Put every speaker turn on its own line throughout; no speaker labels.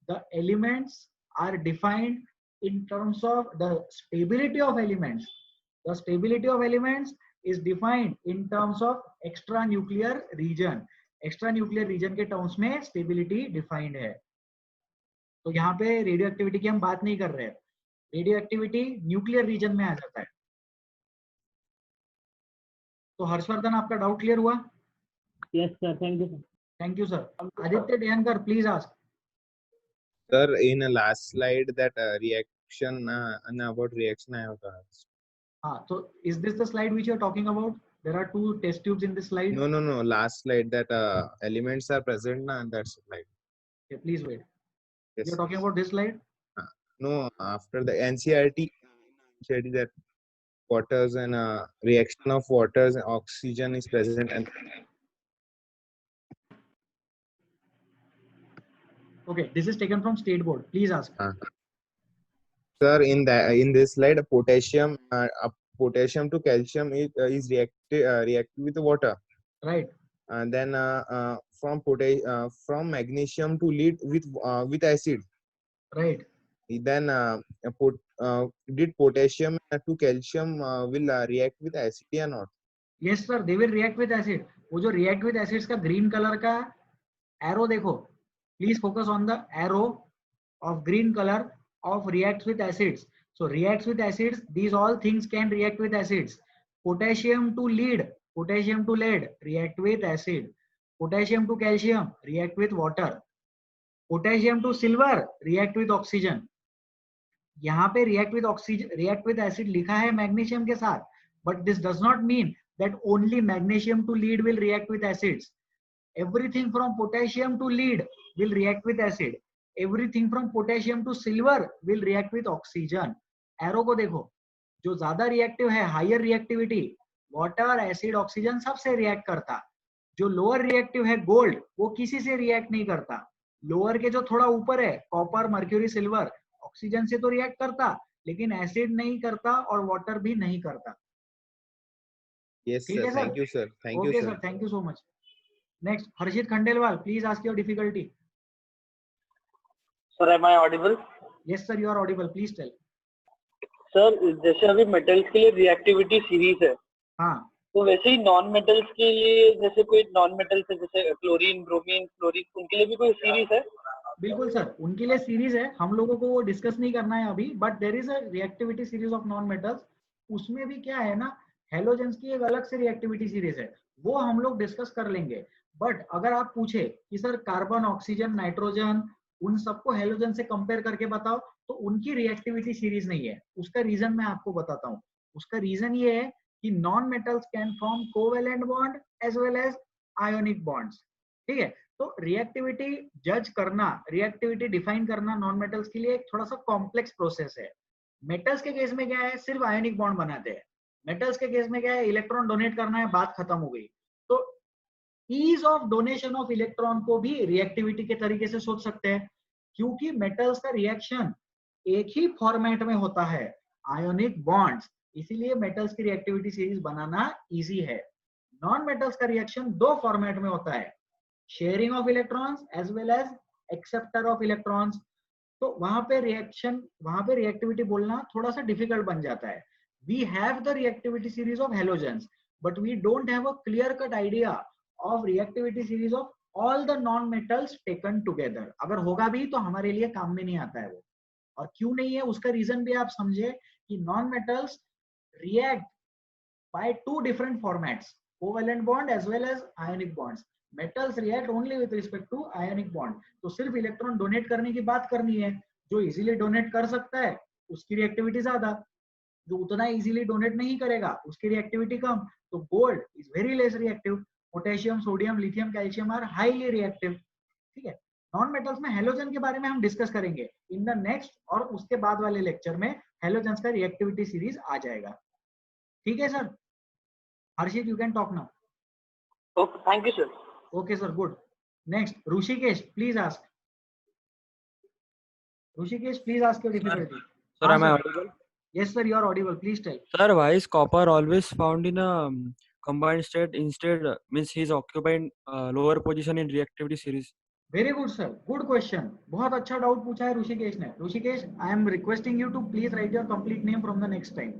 the elements are defined in terms of the stability of elements. The stability of elements is defined in terms of extra nuclear region. Extra nuclear region के terms में stability defined है. तो यहाँ पे radio activity की हम बात नहीं कर रहे हैं. रेडियो एक्टिविटी न्यूक्लियर रीजन में आ जाता है. तो हर्षवर्धन, आपका डाउट क्लियर हुआ?
Yes sir, thank you sir.
Thank you sir. Aditya Dehankar, please ask.
Sir, in the last slide that reaction and about reaction I have asked.
So is this the slide which you are talking about? There are two test tubes in this slide.
No. Last slide that elements are present na, and that's slide.
Okay, please wait.
Yes.
You're talking about this slide?
No, after the NCERT that waters and reaction of waters and oxygen is present and.
Okay, this is taken from state board. Please ask.
Sir, in this slide, potassium to calcium is reactive with water.
Right.
And then from magnesium to lead with acid.
Right.
Then did potassium to calcium will react with acid or not?
Yes sir, they will react with acid. वो जो react with acids का green color का arrow देखो. Please focus on the arrow of green color of reacts with acids. So reacts with acids, these all things can react with acids. Potassium to lead, potassium to lead, react with acid. Potassium to calcium, react with water. Potassium to silver, react with oxygen. यहाँ पे react with oxygen, react with acid लिखा है magnesium के साथ, but this does not mean that only magnesium to lead will react with acids. Everything from potassium to lead will react with acid. Everything from potassium to silver will react with oxygen. Arrow को देखो, जो ज्यादा reactive है, higher reactivity, water, acid, oxygen सबसे react करता. जो lower reactive है gold, वो किसी से react नहीं करता. Lower के जो थोड़ा ऊपर है, copper, mercury, silver, oxygen से तो react करता, लेकिन acid नहीं करता और water भी नहीं करता.
Yes sir, thank you sir. Thank you sir.
Thank you so much. Next, Harshit Khandelwal, please ask your difficulty.
Sir, am I audible?
Yes sir, you are audible. Please tell.
Sir, जैसे अभी metals के लिए reactivity series है,
हाँ,
तो वैसे ही non metals के लिए जैसे कोई नॉन मेटल्स है जैसे क्लोरीन, ब्रोमीन, फ्लोरीन, उनके लिए भी कोई सीरीज है?
बिल्कुल सर, उनके लिए सीरीज है. हम लोगों को वो डिस्कस नहीं करना है अभी, but there is a reactivity series of non metals. उसमें भी क्या है ना, हेलोजेंस की एक अलग से रिएक्टिविटी सीरीज है, वो हम लोग डिस्कस कर लेंगे. बट अगर आप पूछे कि सर कार्बन, ऑक्सीजन, नाइट्रोजन, उन सबको हेलोजन से कंपेयर करके बताओ, तो उनकी रिएक्टिविटी सीरीज नहीं है. उसका रीजन मैं आपको बताता हूँ. उसका रीजन ये है कि non metals can form covalent bond as well as ionic bonds. ठीक है, तो रिएक्टिविटी जज करना, रिएक्टिविटी डिफाइन करना नॉन मेटल्स के लिए एक थोड़ा सा कॉम्प्लेक्स प्रोसेस है. मेटल्स के केस में क्या है, सिर्फ आयोनिक बॉन्ड बनाते हैं. मेटल्स के केस में क्या है, इलेक्ट्रॉन डोनेट करना है, बात खत्म हो गई. तो ease of donation of electron को भी रिएक्टिविटी के तरीके से सोच सकते हैं, क्योंकि मेटल्स का रिएक्शन एक ही फॉर्मेट में होता है, आयोनिक बॉन्ड्स. इसीलिए मेटल्स की रिएक्टिविटी सीरीज बनाना इजी है. नॉन मेटल्स का रिएक्शन दो फॉर्मेट में होता है, sharing of electrons as well as acceptor of electrons. तो वहां पे रिएक्टिविटी बोलना थोड़ा सा डिफिकल्ट बन जाता है. We have the reactivity series of halogens, but we don't have a clear cut idea of reactivity series of all the non metals taken together. अगर होगा भी तो हमारे लिए काम में नहीं आता है वो. और क्यों नहीं है, उसका रीजन भी आप समझे कि non metals react by two different formats, covalent bond as well as ionic bonds. Metals react only with respect to ionic bond. तो सिर्फ इलेक्ट्रॉन डोनेट करने की बात करनी है. जो इजीली डोनेट कर सकता है उसकी रिएक्टिविटी ज्यादा, जो उतना इजीली डोनेट नहीं करेगा उसकी रिएक्टिविटी कम. तो gold is very less reactive. Potassium, sodium, lithium, calcium are highly reactive. ठीक है, नॉन मेटल्स में हेलोजन के बारे में हम डिस्कस करेंगे इन द नेक्स्ट, और उसके बाद वाले लेक्चर में हेलोजेंस का रिएक्टिविटी सीरीज आ जाएगा. ठीक है sir. Harshit, you can talk now.
Okay, thank you sir.
Okay sir, good. Next, Rishikesh, please ask. Rishikesh, please ask your difficulty.
Sir, am I audible?
Yes sir, you are audible. Please tell.
Sir, why is copper always found in a combined state instead? Means he is occupying lower position in reactivity series.
Very good sir, good question, बहुत अच्छा doubt पूछा है ऋषिकेश ने. Rishikesh, I am requesting you to please write your complete name from the next time.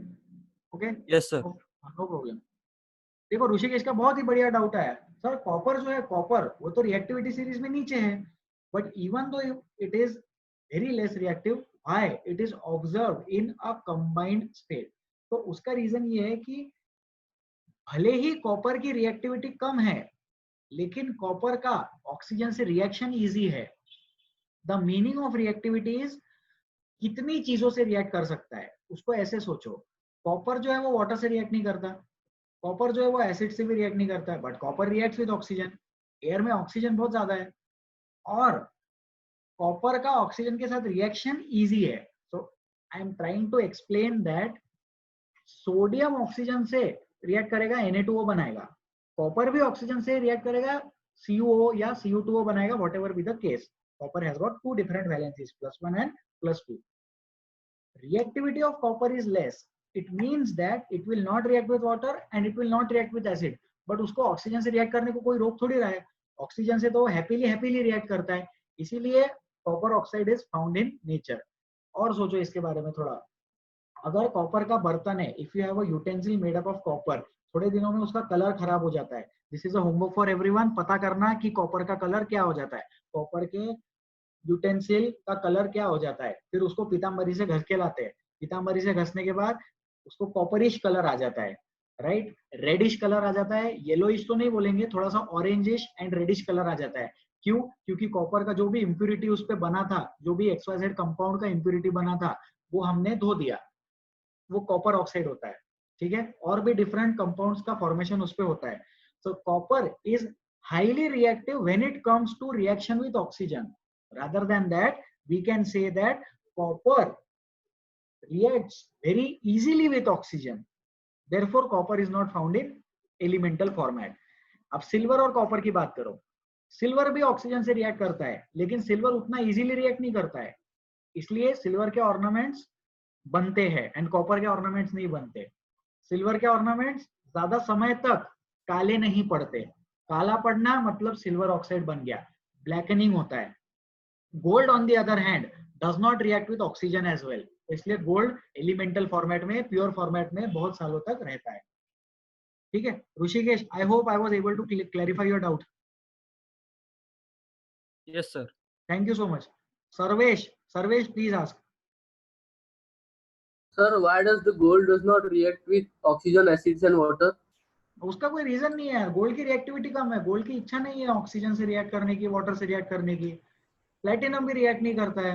Okay,
Yes, sir.
No problem. देखो ऋषिकेश का बहुत ही बढ़िया doubt आया. सर कॉपर जो है, कॉपर वो तो रिएक्टिविटी सीरीज में नीचे है, but even though it is very less reactive, why it is observed in a combined state. तो उसका रीजन ये है कि भले ही कॉपर की रिएक्टिविटी कम है, लेकिन कॉपर का ऑक्सीजन से रिएक्शन इजी है. The meaning of reactivity is कितनी चीजों से रिएक्ट कर सकता है. उसको ऐसे सोचो, कॉपर जो है वो वाटर से रिएक्ट नहीं करता, कॉपर जो है वो एसिड से भी रिएक्ट नहीं करता है, but copper reacts with oxygen. Air में ऑक्सीजन बहुत ज्यादा है और कॉपर का ऑक्सीजन के साथ रिएक्शन इजी है. So I am trying to explain that sodium oxygen से रिएक्ट करेगा, Na2O बनाएगा, कॉपर भी ऑक्सीजन से रिएक्ट करेगा, CuO या Cu2O बनाएगा, whatever be the case. Copper has got two different valencies, +1 and +2. Reactivity of copper is less. It means that it will not react with water and it will not react with acid. But उसको oxygen से react करने को कोई रोक थोड़ी रहा है. Oxygen से तो हैप्पीली रिएक्ट करता है. इसीलिए copper oxide is found in nature. और सोचो इसके बारे में थोड़ा, अगर कॉपर का बर्तन है, if you have a utensil made up of copper, थोड़े दिनों में उसका कलर खराब हो जाता है. This is a homework for everyone. पता करना कि कॉपर का कलर क्या हो जाता है. कॉपर के यूटेंसिल का कलर क्या हो जाता है. फिर उसको पीतांबरी से घस के लाते हैं, पीतांबरी से घसने के बाद उसको कॉपरिश कलर आ जाता है, राइट. रेडिश कलर आ जाता है, येलोइश तो नहीं बोलेंगे, थोड़ा सा ऑरेंजिश एंड रेडिश कलर आ जाता है. क्यों? क्योंकि कॉपर का जो भी इम्प्यूरिटी उस पे बना था, जो भी XYZ कंपाउंड का इम्प्यूरिटी बना था, वो हमने धो दिया, वो कॉपर ऑक्साइड होता है. ठीक है, और भी डिफरेंट कंपाउंड्स का फॉर्मेशन उस पे होता है. So copper is highly reactive when it comes to reaction with oxygen. Rather than that, we can say that copper reacts very easily with oxygen. Therefore, copper is not found in elemental format. अब silver और copper की बात करो. Silver भी oxygen से react करता है, लेकिन सिल्वर उतना इजीली रिएक्ट नहीं करता है, इसलिए सिल्वर के ऑर्नामेंट्स बनते हैं एंड कॉपर के ऑर्नामेंट्स नहीं बनते. सिल्वर के ऑर्नामेंट्स ज्यादा समय तक काले नहीं पड़ते. काला पड़ना मतलब सिल्वर ऑक्साइड बन गया, ब्लैकनिंग होता है. Gold on the other hand does not react with oxygen as well, इसलिए गोल्ड एलिमेंटल फॉर्मेट में, प्योर फॉर्मेट में बहुत सालों तक रहता है. ठीक है Rishikesh, I hope I was able to clarify your doubt.
Yes, sir.
Thank you so much. Sarvesh, please ask.
Sir, why does the gold does not react with oxygen, acids and water?
उसका कोई रीजन नहीं है. Gold की reactivity कम है, gold की इच्छा नहीं है ऑक्सीजन से रिएक्ट करने की, वाटर से रिएक्ट करने की. प्लेटिनम भी रिएक्ट नहीं करता है.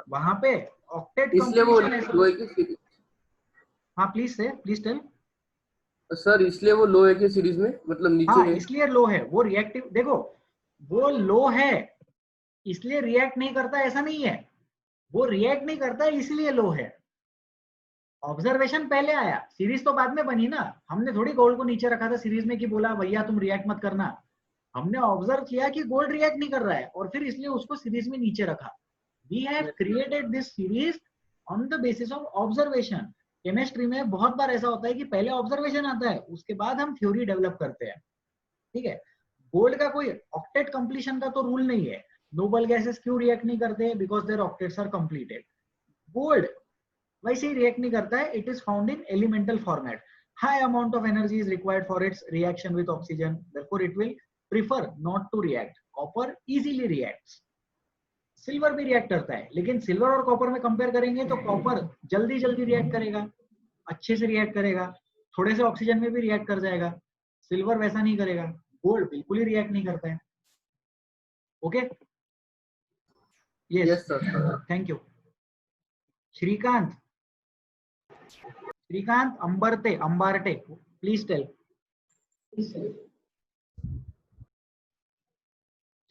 वहां पे ऑक्टेट
इसलिए वो
कंप्लीशन.
लोहे की सीरीज.
हाँ प्लीज टेल.
सर इसलिए वो लोहे की सीरीज में, मतलब नीचे
हाँ
है.
इसलिए लो है वो रिएक्टिव. देखो वो लो है इसलिए रिएक्ट नहीं करता ऐसा नहीं है, वो रिएक्ट नहीं करता इसलिए लो है. ऑब्जर्वेशन पहले आया, सीरीज तो बाद में बनी ना. हमने थोड़ी गोल्ड को नीचे रखा था सीरीज में कि बोला भैया तुम रिएक्ट मत करना. हमने ऑब्जर्व किया कि गोल्ड रिएक्ट नहीं कर रहा है और फिर इसलिए उसको सीरीज में नीचे रखा. We have created this series on the basis of observation. Chemistry में बहुत बार ऐसा होता है कि पहले ऑब्जर्वेशन आता है, उसके बाद हम थ्योरी डेवलप करते हैं. ठीक है, गोल्ड का कोई ऑक्टेट कंप्लीशन का तो रूल नहीं है. नोबल गैसेस क्यों रिएक्ट नहीं करते? Because their octets are completed. Gold वैसे ही रिएक्ट नहीं करता है, it is found in elemental format. High amount of energy is required for its reaction with oxygen, therefore it will prefer not to react. Copper easily reacts. Silver भी react करता है, लेकिन silver और copper में compare करेंगे तो copper जल्दी react करेगा, अच्छे से रिएक्ट करेगा, थोड़े से ऑक्सीजन में भी रिएक्ट कर जाएगा. सिल्वर वैसा नहीं करेगा. गोल्ड बिल्कुल ही रिएक्ट नहीं करता है. Okay, yes
sir.
Thank you. Shrikant Ambarte please tell.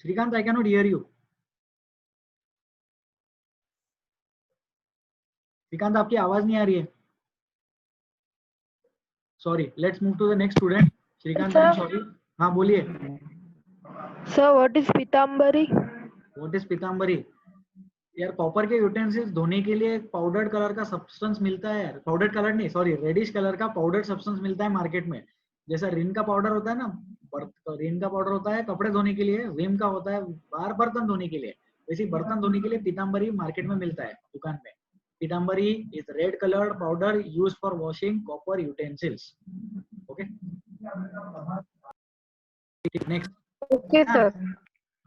Shrikant, I cannot hear you. Shrikant, आपकी आवाज नहीं आ रही है. Sorry, let's move to the next student. Shrikant, I'm sorry. हाँ बोलिए.
Sir, what is pitambari?
What is pitambari? यार कॉपर के यूटेंसिल्स धोने के लिए पाउडर्ड कलर का सब्सटेंस मिलता है यार. पाउडर्ड कलर नहीं, सॉरी रेडिश कलर का पाउडर्ड सब्सटेंस मिलता है मार्केट में. जैसा रिन का पाउडर होता है ना, रिन का पाउडर होता है कपड़े धोने के लिए, विम का होता है बार बर्तन धोने के लिए। वैसे बर्तन धोने के लिए पीताम्बरी मार्केट में मिलता है दुकान में। Pitambari is red coloured powder used for washing copper utensils. Okay next.
Okay, sir.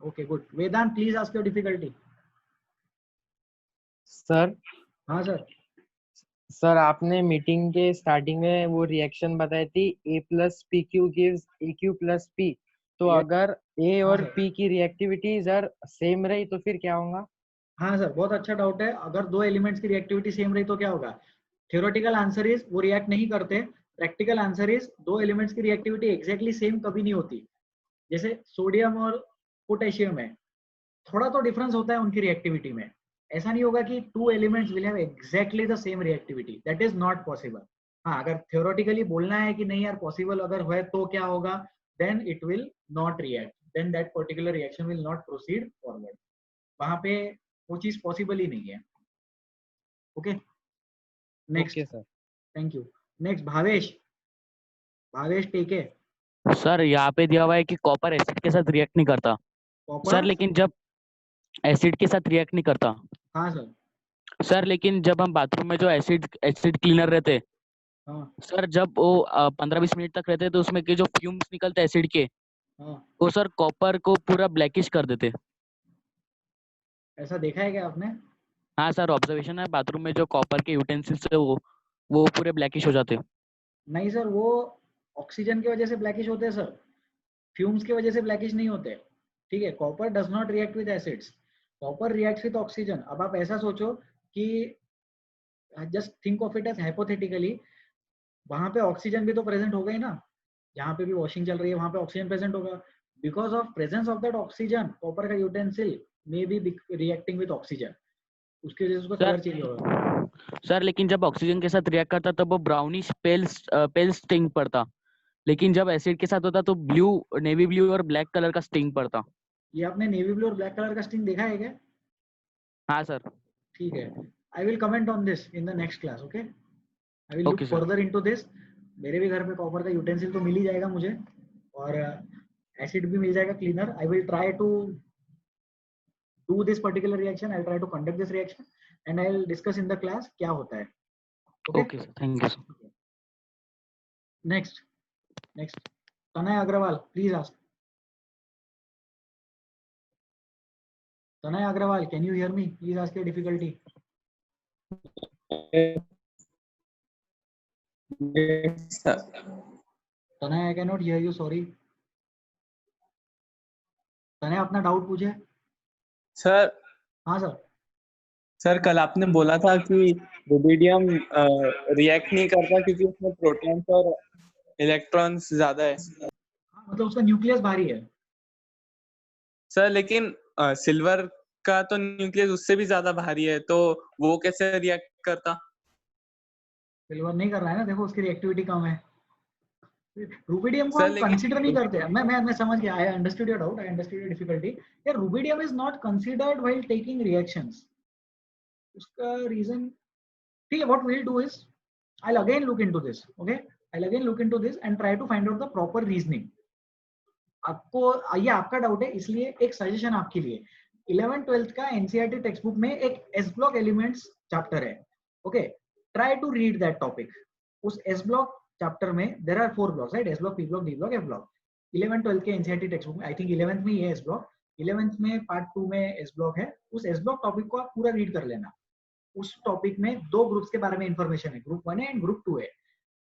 Okay good. Vedant please ask your difficulty.
Sir
हाँ सर।
सर आपने मीटिंग के स्टार्टिंग में वो रिएक्शन बताई थी A plus p q gives a q plus p, तो
Yes.
अगर A और
हाँ,
P की रिएक्टिविटी सर सेम रही तो फिर क्या होगा?
हाँ सर बहुत अच्छा डाउट है। अगर दो एलिमेंट्स की रिएक्टिविटी सेम रही तो क्या होगा? थ्योरेटिकल आंसर इज वो रिएक्ट नहीं करते। प्रैक्टिकल आंसर इज दो एलिमेंट्स की रिएक्टिविटी एग्जैक्टली सेम कभी नहीं होती। जैसे सोडियम और पोटेशियम है, थोड़ा तो डिफरेंस होता है उनकी रिएक्टिविटी में। ऐसा नहीं होगा कि two elements will have exactly the same reactivity, that is not possible. हाँ अगर थ्योरेटिकली बोलना है कि नहीं यार पॉसिबल अगर है तो क्या होगा, then it will not react, then that particular reaction will not proceed forward. वहां पे वो चीज पॉसिबल ही नहीं है। Okay next.
Okay sir.
Thank you. Next Bhavesh. Bhavesh Teke.
Sir यहाँ पे दिया हुआ है कि कॉपर एसिड के साथ रिएक्ट नहीं करता
कॉपर।
सर, लेकिन जब एसिड के साथ रिएक्ट नहीं करता
हाँ सर।
सर, लेकिन जब हम बाथरूम में जो एसिड क्लीनर रहते
हाँ
सर, जब वो 15-20 मिनट तक रहते तो उसमें के जो फ्यूम्स निकलते एसिड के
हाँ।
वो सर कॉपर को पूरा ब्लैकिश कर देते।
ऐसा देखा है क्या आपने?
हाँ सर, ऑब्जर्वेशन है, बाथरूम में जो कॉपर के यूटेंसिल्स है वो पूरे ब्लैकिश हो जाते।
नहीं सर वो ऑक्सीजन की वजह से ब्लैकिश होते हैं सर, फ्यूम्स की वजह से ब्लैकिश नहीं होते। ठीक है, copper does not react with acids, copper reacts with oxygen. अब आप ऐसा सोचो कि just think of it as hypothetically, वहां पे ऑक्सीजन भी तो प्रेजेंट होगा ही ना, जहाँ पे भी वॉशिंग चल रही है वहां पे ऑक्सीजन प्रेजेंट होगा। Because of presence of that oxygen copper का utensil may be reacting with oxygen, उसकी वजह से उसको कलर चेंज होगा।
सर लेकिन जब ऑक्सीजन के साथ रिएक्ट करता तब वो ब्राउनिश पेल स्टिंग पड़ता, लेकिन जब एसिड के साथ होता तो ब्लू, नेवी ब्लू और ब्लैक कलर का स्टिंग पड़ता।
ये आपने नेवी ब्लू और ब्लैक कलर का स्टिंग देखा है क्या?
हाँ सर।
ठीक है, I will comment on this in the next class. Okay, I will look
Okay, sir.
Further into this. मेरे भी घर पे कॉपर का यूटेंसिल तो मिल ही जाएगा मुझे, और एसिड भी मिल जाएगा cleaner. I will try to do this particular reaction, I will try to conduct this reaction and I will discuss in the class क्या होता है।
Okay sir, thank you sir.
Next. Tanay Agarwal please ask. Tanay Agarwal, can you hear me? Please ask your difficulty. Tanay I can not hear you, sorry. Tanay अपना doubt पूछे।
Sir
हाँ sir.
Sir कल आपने बोला था कि रुबिडियम रिएक्ट नहीं करता क्योंकि उसमें प्रोटॉन्स और इलेक्ट्रॉन्स ज्यादा है।
मतलब उसका न्यूक्लियस भारी है।
सर लेकिन सिल्वर का तो न्यूक्लियस उससे भी ज्यादा भारी है, तो वो कैसे रिएक्ट करता?
सिल्वर नहीं कर रहा है ना, देखो उसकी रिएक्टिविटी कम है। रुबिडियम को
सर
हम
लेकिन
कंसीडर नहीं करते। मैं समझ गया, I understood your doubt, I understood your difficulty. यार rubidium is not considered while taking reactions. उसका रीजन, ठीक है, what we will do is I will again look into this. Okay, I will again look into this and try to find out the proper reasoning. आपको ये आपका doubt है, इसलिए एक suggestion आपके लिए, 11th-12th का एनसीईआरटी टेक्स्ट बुक में एक एस ब्लॉक एलिमेंट्स चैप्टर है। Okay, try to read that topic. उस एस ब्लॉक चैप्टर में there are 4 blocks, right? S block, p block, d block, f block. 11th-12th के NCERT text book में I think 11th में ये S block, 11th में part 2 में S block है। उस एस ब्लॉक टॉपिक को आप पूरा रीड कर लेना। उस टॉपिक में 2 ग्रुप्स के बारे में इंफॉर्मेशन है, ग्रुप 1 एंड ग्रुप 2 है।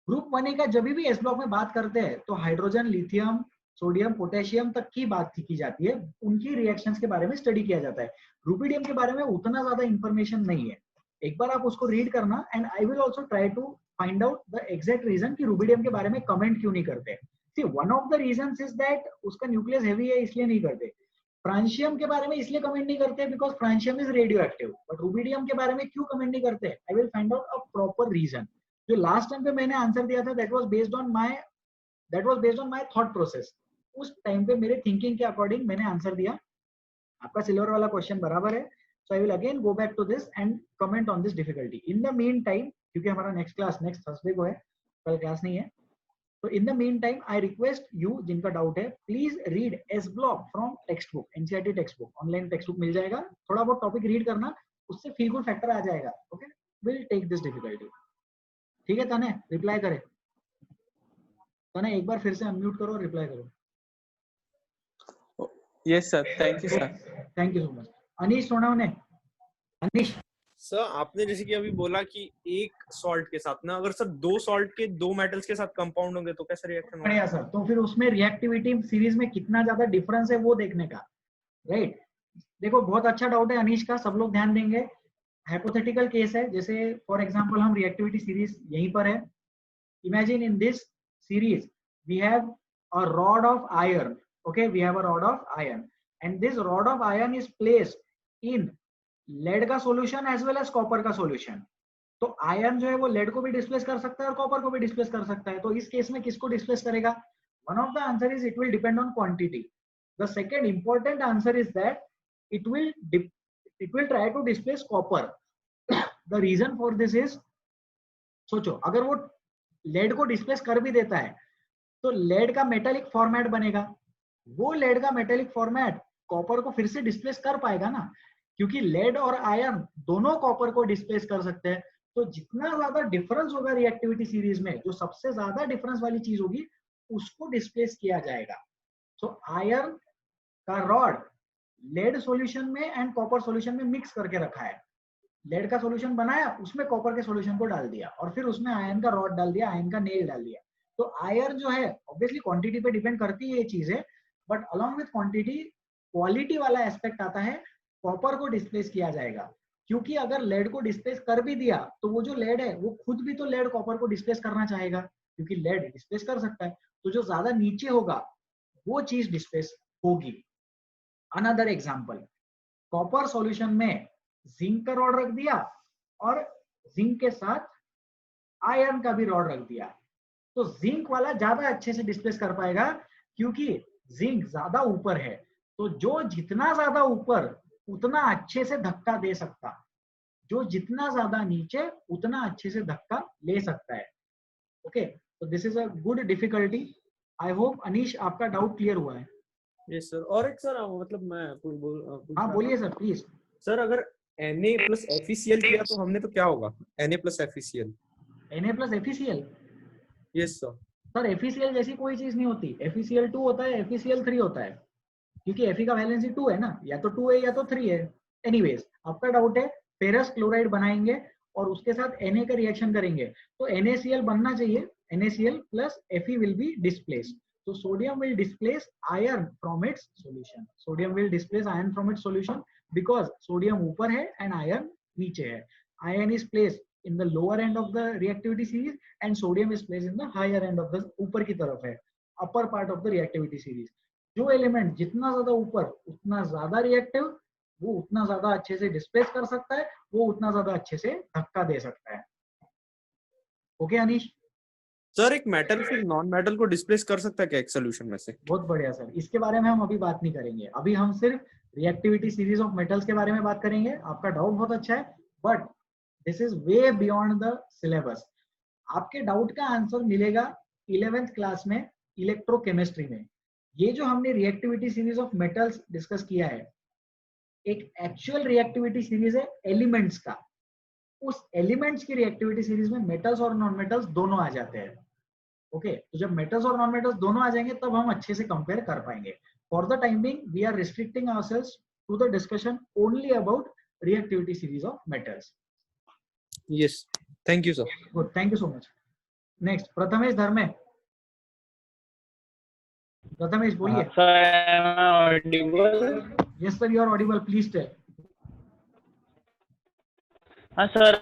ग्रुप 1 का जब भी एस ब्लॉक में बात करते हैं तो हाइड्रोजन, लिथियम, सोडियम, पोटेशियम तक की बात की जाती है, उनकी रिएक्शंस के बारे में स्टडी किया जाता है। रुबिडियम के बारे में उतना ज्यादा इंफॉर्मेशन नहीं है। एक बार आप उसको रीड करना and I will also try to find out the exact reason कि रुबिडियम के बारे में कमेंट क्यों नहीं करते। See, one of the reasons is that उसका न्यूक्लियस हेवी है, इसलिए नहीं करते। फ्रांशियम के बारे में इसलिए कमेंट नहीं करते because francium is radio active. But rubidium के बारे में क्यों कमेंट नहीं करते, I will find out a proper reason. जो लास्ट टाइम पे मैंने आंसर दिया था, that was based on my thought process. उस टाइम पे मेरे थिंकिंग के अकॉर्डिंग मैंने आंसर दिया। आपका सिल्वर वाला क्वेश्चन बराबर है, so I will again go back to this and comment on this difficulty. In the meantime, क्योंकि हमारा नेक्स्ट क्लास नेक्स्ट थर्सडे को है, कल क्लास नहीं है, तो in the meantime I request you, जिनका डाउट है, please read s block from textbook, NCERT textbook, online textbook मिल जाएगा, थोड़ा बहुत टॉपिक रीड करना, उससे फील गुड फैक्टर आ जाएगा. Okay, will take this difficulty. ठीक है तने, रिप्लाई करे. तने एक बार फिर से अनम्यूट करो और रिप्लाई करो.
Yes sir, thank you sir.
Thank you so much. Anish Sonawane. Anish.
Sir आपने जैसे कि अभी बोला कि एक सॉल्ट के साथ ना, अगर सर दो सॉल्ट के दो मेटल्स के साथ कंपाउंड होंगे तो कैसा रिएक्शन होगा?
बढ़िया सर. तो फिर उसमें रिएक्टिविटी सीरीज में कितना ज्यादा डिफरेंस है वो देखने का, राइट. देखो बहुत अच्छा डाउट है अनीश का, सब लोग ध्यान देंगे. हाइपोथेटिकल केस है, जैसे फॉर एग्जांपल हम रिएक्टिविटी सीरीज यहीं पर है. Imagine in this series we have a rod of iron. Okay, we have a rod of iron and this rod of iron is placed in lead का solution as well as copper का solution. तो iron जो है वो lead को भी displace कर सकता है और कॉपर को भी डिस्प्लेस कर सकता है. तो इस केस में किसको डिस्प्लेस करेगा? One of the answer is it will depend on quantity. The second important answer is that it will try to displace copper. The reason for this is, सोचो अगर वो लेड को डिस्प्लेस कर भी देता है तो लेड का मेटेलिक फॉर्मेट बनेगा. वो लेड का मेटेलिक फॉर्मेट कॉपर को फिर से डिस्प्लेस कर पाएगा ना, क्योंकि लेड और आयरन दोनों कॉपर को डिस्प्लेस कर सकते हैं. तो जितना ज्यादा डिफरेंस होगा रिएक्टिविटी सीरीज में, जो सबसे ज्यादा डिफरेंस वाली चीज होगी उसको डिस्प्लेस किया जाएगा. सो आयरन का रॉड लेड सॉल्यूशन में एंड कॉपर सॉल्यूशन में मिक्स करके रखा है. लेड का सॉल्यूशन बनाया, उसमें कॉपर के सॉल्यूशन को डाल दिया और फिर उसमें आयरन का रॉड डाल दिया, आयरन का नेल डाल दिया. तो आयरन जो है ऑब्वियसली क्वांटिटी पे डिपेंड करती है ये चीजें, but along with quantity quality वाला एस्पेक्ट आता है, कॉपर को डिस्प्लेस किया जाएगा. क्योंकि अगर लेड को डिस्प्लेस कर भी दिया तो वो जो लेड है वो खुद भी तो लेड कॉपर को डिस्प्लेस करना चाहेगा, क्योंकि लेड डिस्प्लेस कर सकता है. तो जो ज्यादा नीचे होगा वो चीज डिस्प्लेस होगी. अनदर एग्जाम्पल, कॉपर सॉल्यूशन में जिंक का रॉड रख दिया और जिंक के साथ आयरन का भी रॉड रख दिया. तो जिंक वाला ज्यादा अच्छे से डिस्प्लेस कर पाएगा क्योंकि जिंक ज्यादा ऊपर है. तो जो जितना ज्यादा ऊपर उतना अच्छे से धक्का दे सकता, जो जितना ज्यादा नीचे उतना अच्छे से धक्का ले सकता है. ओके, तो this is a good difficulty. I hope Anish आपका डाउट क्लियर हुआ है.
Yes sir. और एक सर मतलब मैं
हाँ बोलिए सर प्लीज.
सर अगर Na प्लस FeCl किया तो हमने तो क्या होगा? Na plus FeCl.
Na plus FeCl.
Yes sir.
Sir FeCl जैसी कोई चीज नहीं होती. FeCl2 होता है, FeCl3 होता है, क्योंकि Fe का वैलेंसी 2 है ना, या तो 2 है या तो 3 है. एनीवेज आपका डाउट है, फेरस क्लोराइड बनाएंगे और उसके साथ Na का रिएक्शन करेंगे तो NaCl बनना चाहिए. NaCl plus Fe will be displaced. So sodium will displace iron from its solution. Sodium will displace iron from its solution because sodium ऊपर है and iron नीचे है. Iron is placed in the lower end of the reactivity series and sodium is placed in the higher end of the, ऊपर की तरफ है, upper part of the reactivity series. जो element जितना ज्यादा ऊपर उतना ज्यादा रिएक्टिव, वो उतना ज्यादा अच्छे से डिस्प्लेस कर सकता है, वो उतना ज्यादा अच्छे से धक्का दे सकता है. ओके अनीश.
सर एक मेटल फिर नॉन मेटल को डिस्प्लेस कर सकता है क्या एक सोल्यूशन में से?
बहुत बढ़िया सर. इसके बारे में हम अभी बात नहीं करेंगे. अभी हम सिर्फ रिएक्टिविटी सीरीज ऑफ मेटल्स के बारे में बात करेंगे. आपका डाउट बहुत अच्छा है, but this is way beyond the syllabus. आपके डाउट का आंसर मिलेगा 11th क्लास में इलेक्ट्रोकेमिस्ट्री में. ये जो हमने reactivity series of metals discuss किया है, एक एक्चुअल रिएक्टिविटी सीरीज है एलिमेंट्स का. उस एलिमेंट्स की रिएक्टिविटी सीरीज में मेटल्स और नॉन मेटल्स दोनों आ जाते हैं. ओके, तो जब मेटल्स और नॉन मेटल्स दोनों आ जाएंगे तब हम अच्छे से कंपेयर कर पाएंगे. For the time being we are restricting ourselves to the discussion only about reactivity series of metals.
Yes, thank you sir.
Good, thank you so much. Next Prathamesh Dharme. Prathamesh बोलिए. Yes sir, you are audible, please tell.
हाँ sir,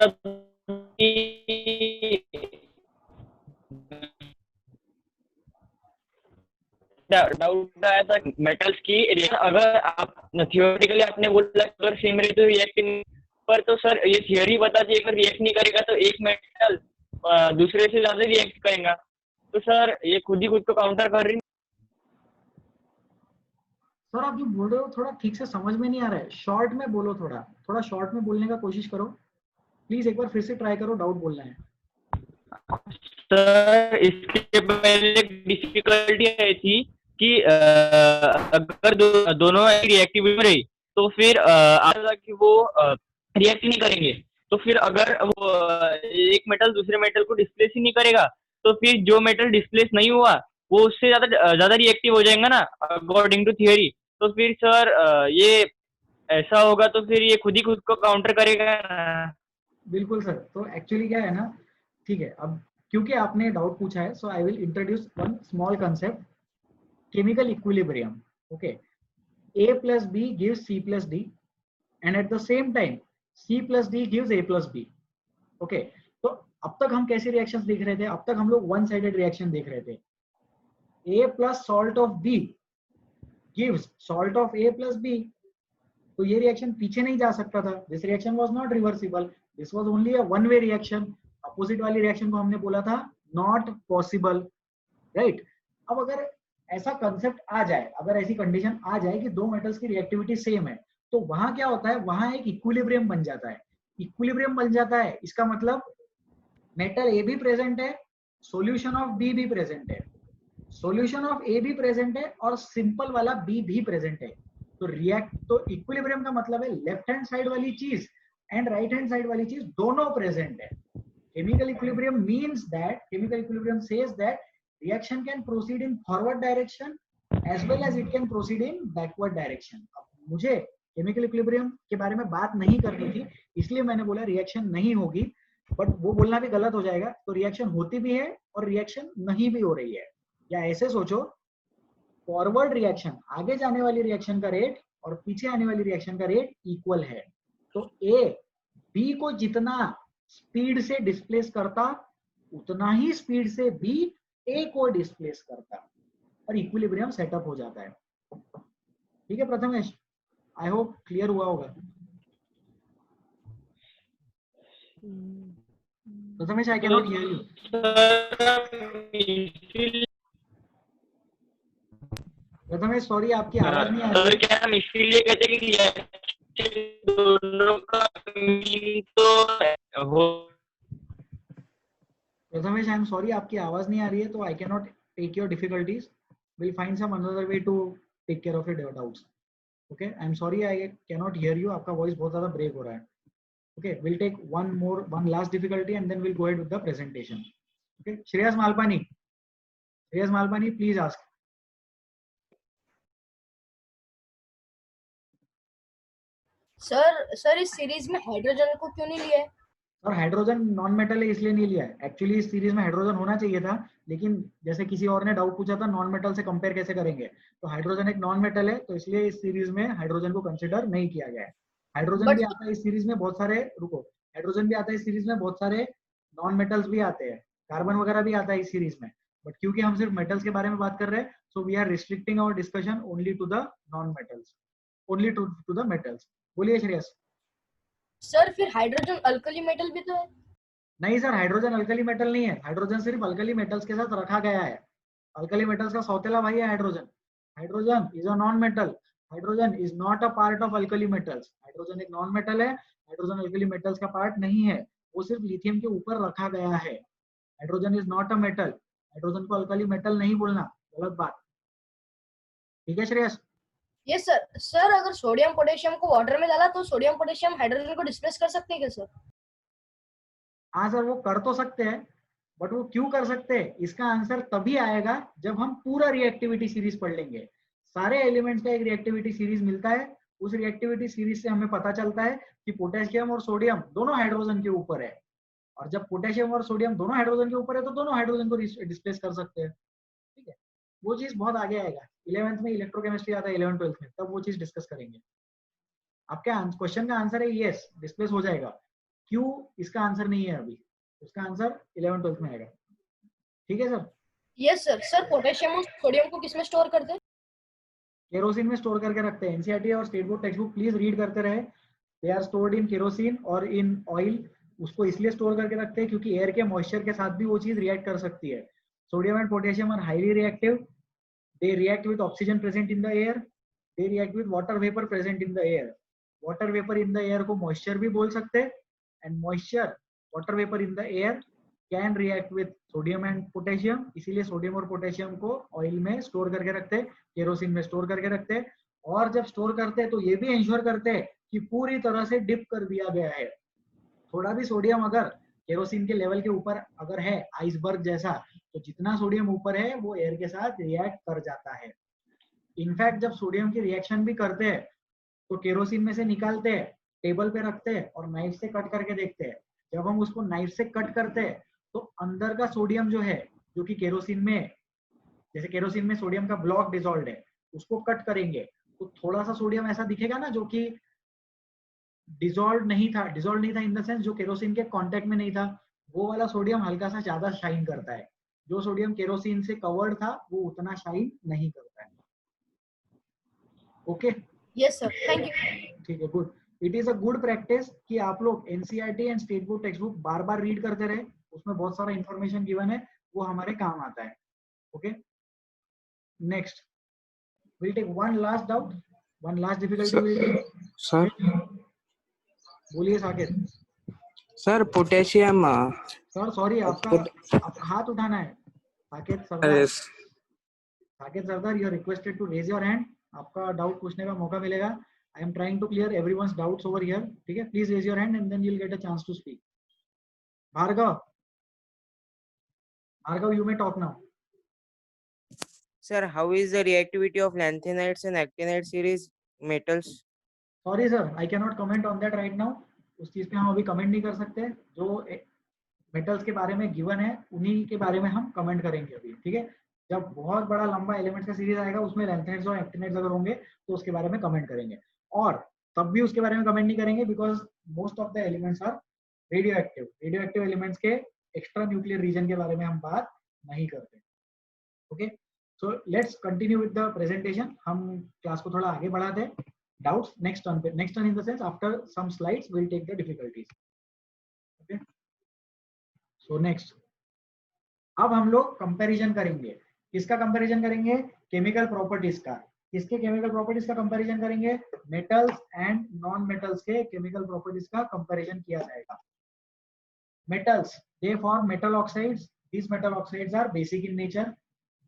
doubt आया था metals की reaction. अगर आप theoretically आपने बोला अगर सेम रहे तो रिएक्ट पर, तो सर ये थियोरी बताती है अगर रिएक्ट नहीं करेगा तो एक मेटल दूसरे से ज्यादा रिएक्ट करेगा. तो सर ये खुद ही खुद को काउंटर कर रही.
सर आप जो बोल रहे हो थोड़ा ठीक से समझ में नहीं आ रहा है. शॉर्ट में बोलो, थोड़ा शॉर्ट में बोलने का कोशिश करो प्लीज. एक बार फिर से ट्राई करो, डाउट बोलना है.
सर इसके पहले डिफिकल्टी आई थी कि अगर दोनों रिएक्टिविटी में रही तो फिर आता कि वो रिएक्ट नहीं करेंगे, तो फिर अगर वो एक मेटल दूसरे मेटल को डिस्प्लेस ही नहीं करेगा तो फिर जो मेटल डिस्प्लेस नहीं हुआ वो उससे ज्यादा रिएक्टिव हो जाएगा ना अकॉर्डिंग टू थियरी। तो फिर सर ये ऐसा होगा तो फिर ये खुद ही खुद को काउंटर करेगा ना।
बिल्कुल सर। तो एक्चुअली क्या है ना, ठीक है, अब क्योंकि आपने डाउट पूछा है, so I will introduce one small concept, chemical equilibrium. Okay, A plus B gives C plus D and at the same time C plus D gives A plus B. Okay, तो अब तक हम कैसे reactions देख रहे थे? अब तक हम लोग वन साइडेड रिएक्शन देख रहे थे। A plus salt of B gives salt of A plus B. तो ये रिएक्शन पीछे नहीं जा सकता था। This reaction was not reversible, this was only a one way reaction. Opposite वाली रिएक्शन को हमने बोला था नॉट पॉसिबल, राइट? अब अगर ऐसा कंसेप्ट आ जाए, अगर ऐसी कंडीशन आ जाए कि दो मेटल्स की रिएक्टिविटी सेम है, तो वहां क्या होता है, वहां एक इक्विलिब्रियम बन जाता है। इक्विलिब्रियम बन जाता है, इसका मतलब मेटल ए भी प्रेजेंट है, सॉल्यूशन ऑफ बी भी प्रेजेंट है, सॉल्यूशन ऑफ ए भी प्रेजेंट है और सिंपल वाला बी भी प्रेजेंट है। तो इक्विलिब्रियम का मतलब है लेफ्ट हैंड साइड वाली चीज एंड राइट हैंड साइड वाली चीज दोनों प्रेजेंट है। Chemical equilibrium means that, chemical equilibrium says that reaction can proceed in forward direction as well as it can proceed in backward direction। अब मुझे chemical equilibrium के बारे में बात नहीं करनी थी, इसलिए मैंने बोला रिएक्शन नहीं होगी, बट वो बोलना भी गलत हो जाएगा। तो रिएक्शन होती भी है और रिएक्शन नहीं भी हो रही है। या ऐसे सोचो, फॉरवर्ड रिएक्शन, आगे जाने वाली रिएक्शन का रेट और पीछे आने वाली रिएक्शन का रेट इक्वल है। तो ए बी को जितना स्पीड से डिस्प्लेस करता उतना ही स्पीड से बी ए को डिस्प्लेस करता और इक्विलिब्रियम सेटअप हो जाता है। ठीक है प्रथमेश, आई होप क्लियर हुआ होगा। प्रथमेश, आई can not hear you. Prathamesh sorry, आपकी आवाज नहीं आ रही है।
क्या हम इसीलिए कहते हैं कि दोनों का मीन तो हो।
प्रथमेश, आई एम सॉरी, आपकी आवाज नहीं आ रही है, तो I can not take your difficulties. Will find some another way to take care of your doubts. Okay, I am sorry, I can not hear you, आपका वॉइस बहुत ज्यादा ब्रेक हो रहा है। Okay, will take one last difficulty and then will go ahead with the presentation. Okay, Shreyas Malpani, please ask.
Sir इस series में hydrogen को क्यों नहीं लिया है?
और हाइड्रोजन नॉन मेटल है इसलिए नहीं लिया है। एक्चुअली इस सीरीज में हाइड्रोजन होना चाहिए था, लेकिन जैसे किसी और ने डाउट पूछा था नॉन मेटल से कंपेयर कैसे करेंगे, तो हाइड्रोजन एक नॉन मेटल है, तो इसलिए इस सीरीज में हाइड्रोजन को कंसिडर नहीं किया गया है। हाइड्रोजन भी आता है इस सीरीज में बहुत सारे, हाइड्रोजन भी आता है इस सीरीज में बहुत सारे नॉन मेटल्स भी आते हैं, कार्बन वगैरह भी आता है इस सीरीज में, बट क्योंकि हम सिर्फ मेटल्स के बारे में बात कर रहे हैं, so we are restricting our discussion only to the non metals, only to the metals. बोलिए श्रेयस।
सर फिर हाइड्रोजन अल्कली मेटल भी तो है?
नहीं सर, हाइड्रोजन अल्कली मेटल नहीं है, हाइड्रोजन सिर्फ अल्कली मेटल्स के साथ रखा गया है। अल्कली मेटल्स का सौतेला भाई है hydrogen. Hydrogen is a non metal, hydrogen is not a part of alkali metals. Hydrogen एक नॉन मेटल है, हाइड्रोजन अल्कली मेटल्स का पार्ट नहीं है, वो सिर्फ लिथियम के ऊपर रखा गया है। Hydrogen is not a metal, hydrogen को अल्कली मेटल नहीं बोलना, गलत बात। ठीक है श्रेयस?
यस सर अगर सोडियम पोटेशियम को वाटर में डाला तो सोडियम पोटेशियम हाइड्रोजन को डिस्प्लेस कर सकते हैं क्या सर?
हाँ सर, वो कर तो सकते हैं, बट वो क्यों कर सकते हैं इसका आंसर तभी आएगा जब हम पूरा रिएक्टिविटी सीरीज पढ़ लेंगे। सारे एलिमेंट्स का एक रिएक्टिविटी सीरीज मिलता है, उस रिएक्टिविटी सीरीज से हमें पता चलता है कि पोटेशियम और सोडियम दोनों हाइड्रोजन के ऊपर है, और जब पोटेशियम और सोडियम दोनों हाइड्रोजन के ऊपर है तो दोनों हाइड्रोजन को डिस्प्लेस कर सकते हैं। ठीक है, वो चीज बहुत आगे आएगा, 11th में इलेक्ट्रोकेमिस्ट्री आता है, 11th 12th में, तब वो चीज डिस्कस करेंगे। आपके क्वेश्चन का आंसर है यस, डिस्प्लेस हो जाएगा। क्यों, इसका आंसर नहीं है अभी, उसका आंसर 11th 12th में आएगा। ठीक है सर?
यस सर पोटेशियम और सोडियम को किसमें स्टोर करते हैं?
केरोसिन में स्टोर करके रखते हैं। एनसीईआरटी और state board text book please read करते रहे। They are stored in kerosene और इन ऑयल। उसको इसलिए स्टोर करके रखते हैं क्योंकि एयर के मॉइस्चर के साथ भी वो चीज रिएक्ट कर सकती है। Sodium and potassium are highly reactive, they react with oxygen present in the air, they react with water vapour present in the air. Water vapour in the air को मॉइस्चर भी बोल सकते हैं, and moisture water vapour in the air can react with sodium and potassium, इसीलिए sodium और potassium को oil में store करके रखते, केरोसिन में स्टोर करके रखते, और जब स्टोर करते तो ये भी इंश्योर करते कि पूरी तरह से डिप कर दिया गया है। थोड़ा भी सोडियम अगर केरोसिन के लेवल के ऊपर अगर है, आइसबर्ग जैसा, तो जितना सोडियम ऊपर है वो एयर के साथ रिएक्ट कर जाता है। इनफैक्ट जब सोडियम की रिएक्शन भी करते हैं तो केरोसिन में से निकालते हैं, टेबल पे रखते हैं और नाइफ से कट करके देखते हैं। जब हम उसको नाइफ से कट करते हैं तो अंदर का सोडियम जो है, जो कि केरोसिन में, जैसे केरोसिन में सोडियम का ब्लॉक डिसॉल्व है, उसको कट करेंगे तो थोड़ा सा सोडियम ऐसा दिखेगा ना, जो कि डिसॉल्व नहीं था इन द सेंस जो केरोसिन के कांटेक्ट में नहीं था, वो वाला सोडियम हल्का सा ज्यादा शाइन करता है। जो सोडियम केरोसिन से कवर्ड था वो उतना शाइन नहीं करता है। Okay,
yes sir, thank you.
ठीक है, good. It is a good practice कि आप लोग NCERT and state board text book bar bar read करते रहे, उसमें बहुत सारा इंफॉर्मेशन गिवन है, वो हमारे काम आता है। Okay, next we'll take one last doubt, one last difficulty we'll take.
Sir
बोलिए Saket.
Sir potassium
sir sorry, आपका हाथ उठाना है। Saket Sardar, Saket Sardar, you are requested to raise your hand. आपका डाउट पूछने का मौका मिलेगा। I am trying to clear everyone's doubts over here, ठीक है? Please raise your hand and then you will get a chance to speak. Bhargav, Bhargav, you may talk now.
Sir, how is the reactivity of lanthanides and actinide series metals?
Sorry sir, I cannot comment on that right now. उस चीज पे हम अभी comment नहीं कर सकते। जो metals के बारे में गिवन है उन्हीं के बारे में हम कमेंट करेंगे अभी, ठीक है? जब बहुत बड़ा लंबा एलिमेंट्स का सीरीज आएगा उसमें लैंथेनाइड्स और एक्टिनाइड्स अगर होंगे तो उसके बारे में कमेंट करेंगे, और तब भी उसके बारे में कमेंट नहीं करेंगे because most of the elements are radio active. Radio active elements के एक्स्ट्रा न्यूक्लियर रीजन के बारे में हम बात नहीं करते। Okay, so let's continue with the presentation. हम क्लास को थोड़ा आगे बढ़ाते हैं। डाउट्स नेक्स्ट टर्न पे, next turn in the sense after some slides will take the difficulties. Okay, so next अब हम लोग कंपैरिजन करेंगे। किसका कंपैरिजन करेंगे? केमिकल प्रॉपर्टीज का। किसके केमिकल प्रॉपर्टीज का कंपैरिजन करेंगे? मेटल्स एंड नॉन मेटल्स के केमिकल प्रॉपर्टीज का कंपैरिजन किया जाएगा। Metals, they form metal oxides. These metal oxides are basic in nature.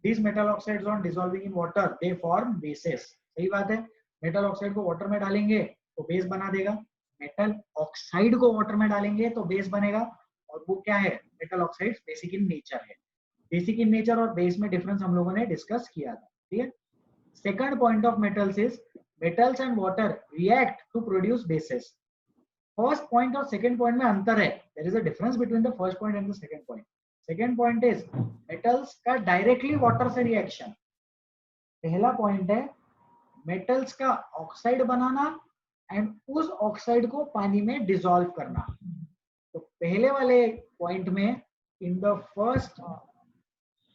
These metal oxides on dissolving in water they form bases. सही बात है। Metal oxide को water में डालेंगे तो बेस बना देगा, मेटल ऑक्साइड को वाटर में डालेंगे तो बेस बनेगा। और वो क्या है? Metal oxides basic in nature है। बेसिक इन नेचर और बेस में डिफरेंस हम लोगों ने डिस्कस किया था, ठीक है? Second point of metals is metals and water react to produce bases. First point और सेकंड पॉइंट में अंतर है। There is a difference between the first point and the second point. Second point is metals का directly water से reaction. पहला पॉइंट है metals का ऑक्साइड बनाना एंड उस ऑक्साइड को पानी में डिसॉल्व करना। तो पहले वाले पॉइंट में, इन द फर्स्ट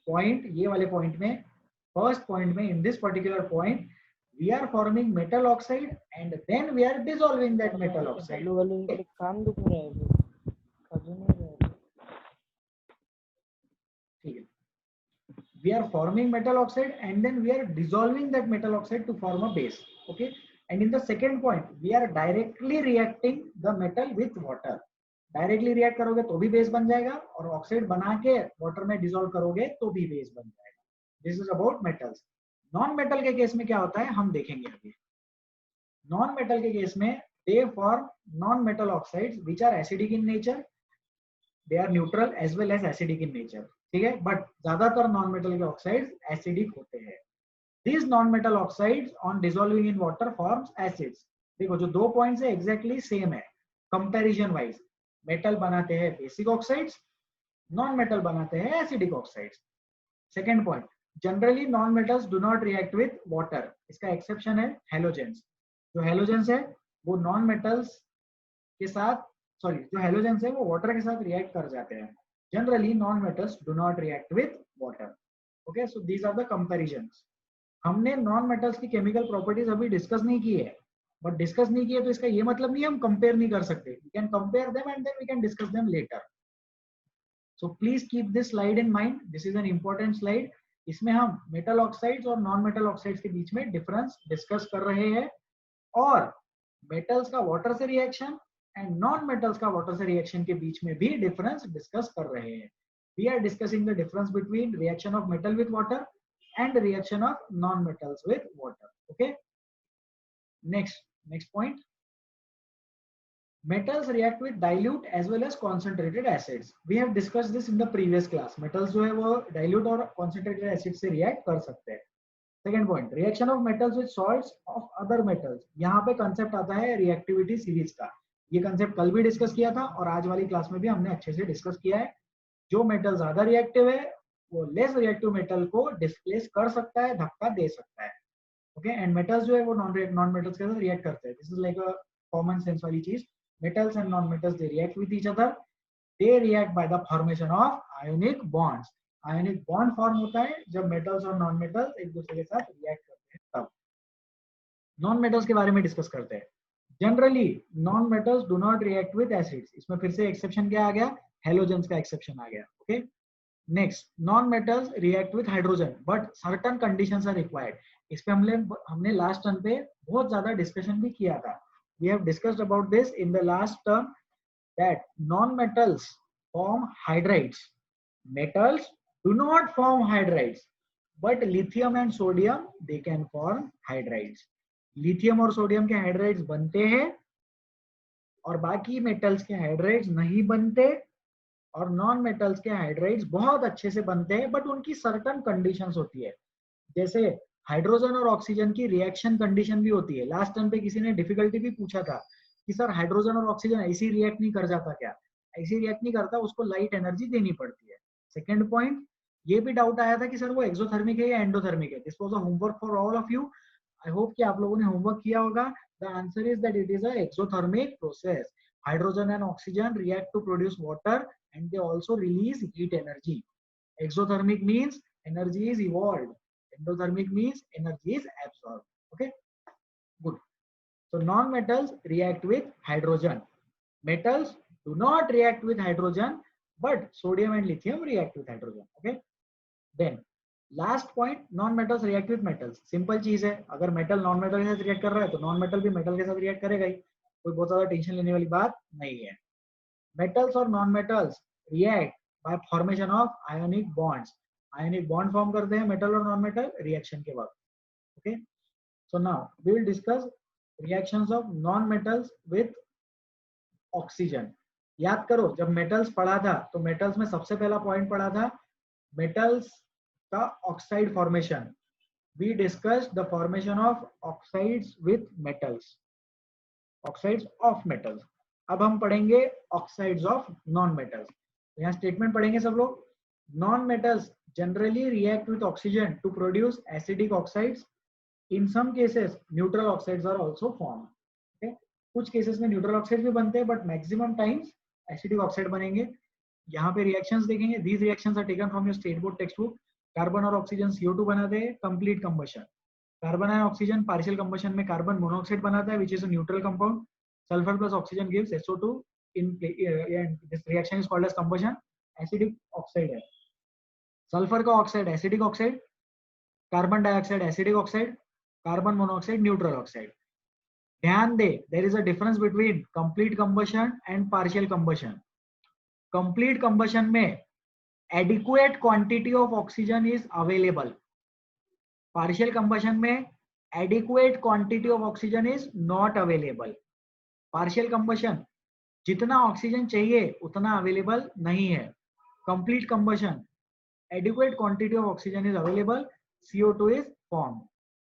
पॉइंट, ये वाले पॉइंट में, फर्स्ट पॉइंट में, इन this particular point we are forming metal oxide and then we are dissolving that metal oxide. ठीक है, we are forming metal oxide and then we are dissolving that metal oxide to form a base. Okay, and in the second point we are directly reacting the metal with water. Directly react करोगे तो भी base बन जाएगा और oxide बना के water में dissolve करोगे तो भी बेस बन जाएगा। This is about metals. Non metal के केस में क्या होता है हम देखेंगे अभी। नॉन मेटल के केस में they form non metal oxides which are acidic in nature, they are neutral as well as acidic in nature, ठीक है? बट ज्यादातर नॉन मेटल के ऑक्साइड्स एसिडिक होते हैं। These non-metal oxides on dissolving in water forms acids. देखो जो दो points है एग्जैक्टली सेम है कंपैरिजन वाइज। मेटल बनाते हैं बेसिक ऑक्साइड्स, नॉन मेटल बनाते हैं acidic oxides. Second point, generally non metals do not react with water. इसका एक्सेप्शन है हैलोजेंस। जो हैलोजेंस है वो नॉन मेटल्स के साथ, सॉरी, जो हैलोजेंस है वो वाटर के साथ रिएक्ट कर जाते हैं। Generally non metals do not react with water. Okay, so these are the comparisons. हमने नॉन मेटल्स की केमिकल प्रॉपर्टीज अभी डिस्कस नहीं की है, बट डिस्कस नहीं की है तो इसका ये मतलब नहीं हम कंपेयर नहीं कर सकते। We can compare them and then we can discuss them later. So please keep this slide in mind, this is an important slide. इसमें हम मेटल ऑक्साइड्स और नॉन मेटल ऑक्साइड्स के बीच में डिफरेंस डिस्कस कर रहे हैं और मेटल्स का वाटर से रिएक्शन एंड नॉन मेटल्स का वाटर से रिएक्शन के बीच में भी डिफरेंस डिस्कस कर रहे हैं. We are discussing the difference between reaction of metal with water and reaction of non metals with water. Okay, next point. Metals react with dilute as well as concentrated acids. We have discussed this in the previous class. Metals जो है वो dilute और concentrated acid से react कर सकते हैं. Second point, reaction of metals with salts of other metals. यहाँ पे concept आता है reactivity series का. ये concept कल भी discuss किया था और आज वाली क्लास में भी हमने अच्छे से discuss किया है. जो metal ज्यादा reactive है वो less reactive metal को displace कर सकता है, धक्का दे सकता है. Okay, and metals जो है वो non metals के साथ react करते हैं. This is like a common sense वाली चीज. Metals and non-metals, they react with each other. They react by the formation of ionic bonds. Ionic bond form होता है जब metals और non-metals एक दूसरे के साथ react करते हैं तब. Non-metals के बारे में discuss करते हैं. Generally, non-metals do not react with acids. इसमें फिर से exception क्या आ गया? Halogens का exception आ गया. Okay. Next, non-metals react with hydrogen, but certain conditions are required. इस पे हमने last term पे बहुत ज़्यादा discussion भी किया था. We have discussed about this in the last term that non-metals form hydrides. Metals do not form hydrides, but lithium and sodium they can form hydrides. Lithium और sodium के hydrides बनते हैं और बाकी metals के hydrides नहीं बनते और non-metals के hydrides बहुत अच्छे से बनते हैं, but उनकी certain conditions होती है. जैसे हाइड्रोजन और ऑक्सीजन की रिएक्शन कंडीशन भी होती है. लास्ट टाइम पे किसी ने डिफिकल्टी भी पूछा था कि सर हाइड्रोजन और ऑक्सीजन ऐसी रिएक्ट नहीं कर जाता क्या? ऐसी रिएक्ट नहीं करता, उसको लाइट एनर्जी देनी पड़ती है. सेकंड पॉइंट, ये भी डाउट आया था कि सर वो एक्सोथर्मिक है या एंडोथर्मिक है. This was a homework for all of you. I hope कि आप लोगों ने होमवर्क किया होगा. The answer is that it is a exothermic process. Hydrogen and oxygen react to produce water and they also release heat energy. Exothermic means energy is evolved. Endothermic means energy is absorbed. Okay, good. So non-metals react with hydrogen. Metals do not react with hydrogen, but sodium and lithium react with hydrogen. Okay. Then last point, non-metals react with metals. Simple चीज है, अगर metal non-metal के साथ react कर रहा है तो non-metal भी metal के साथ react करेगा ही. कोई बहुत ज्यादा टेंशन लेने वाली बात नहीं है. Metals और non-metals react by formation of ionic bonds. Ionic bond form करते हैं मेटल और नॉन मेटल रिएक्शन के बाद. Okay, so now we will discuss reactions of non metals with oxygen. याद करो जब मेटल्स पढ़ा था तो मेटल्स में सबसे पहला पॉइंट पढ़ा था मेटल्स का oxide formation. We discussed the formation of oxides with metals, oxides of metals. अब हम पढ़ेंगे ऑक्साइड्स ऑफ नॉन मेटल्स. यहाँ स्टेटमेंट पढ़ेंगे सब लोग. Non-metals generally react with oxygen to produce acidic oxides. In some cases, neutral oxides are also formed. Okay? कुछ cases में neutral oxides भी बनते हैं, but maximum times acidic oxide बनेंगे. यहाँ पे reactions देखेंगे. These reactions are taken from your state board textbook. Carbon और ऑक्सीजन CO2 बनाते हैं, complete combustion. कार्बन और ऑक्सीजन partial combustion में कार्बन मोनोऑक्साइड बनाता है, which is a neutral compound. Sulfur plus oxygen gives SO2. This reaction is called as combustion. Acidic oxide है. Sulphur का oxide acidic oxide, carbon dioxide acidic oxide, carbon monoxide neutral oxide. ध्यान दे, there is a difference between complete combustion and partial combustion. Complete combustion में adequate quantity of oxygen is available. Partial combustion में adequate quantity of oxygen is not available. Partial combustion जितना oxygen चाहिए उतना available नहीं है. Complete combustion adequate quantity of oxygen is available, CO2 is formed.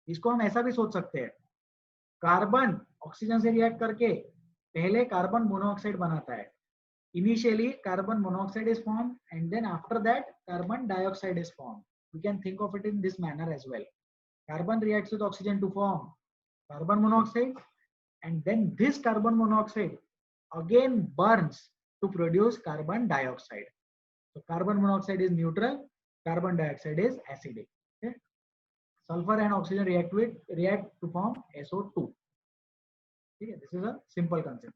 इसको हम ऐसा भी सोच सकते हैं, कार्बन ऑक्सीजन से रिएक्ट करके पहले कार्बन मोनोऑक्साइड बनाता है. Initially carbon monoxide is formed and then after that carbon dioxide is formed. We can think of it in this manner as well. Carbon reacts with oxygen to form carbon monoxide and then this carbon monoxide again burns to produce carbon dioxide. So carbon monoxide is neutral, carbon dioxide is acidic. Okay? Sulfur and oxygen react to form SO2. Okay? This is a simple concept.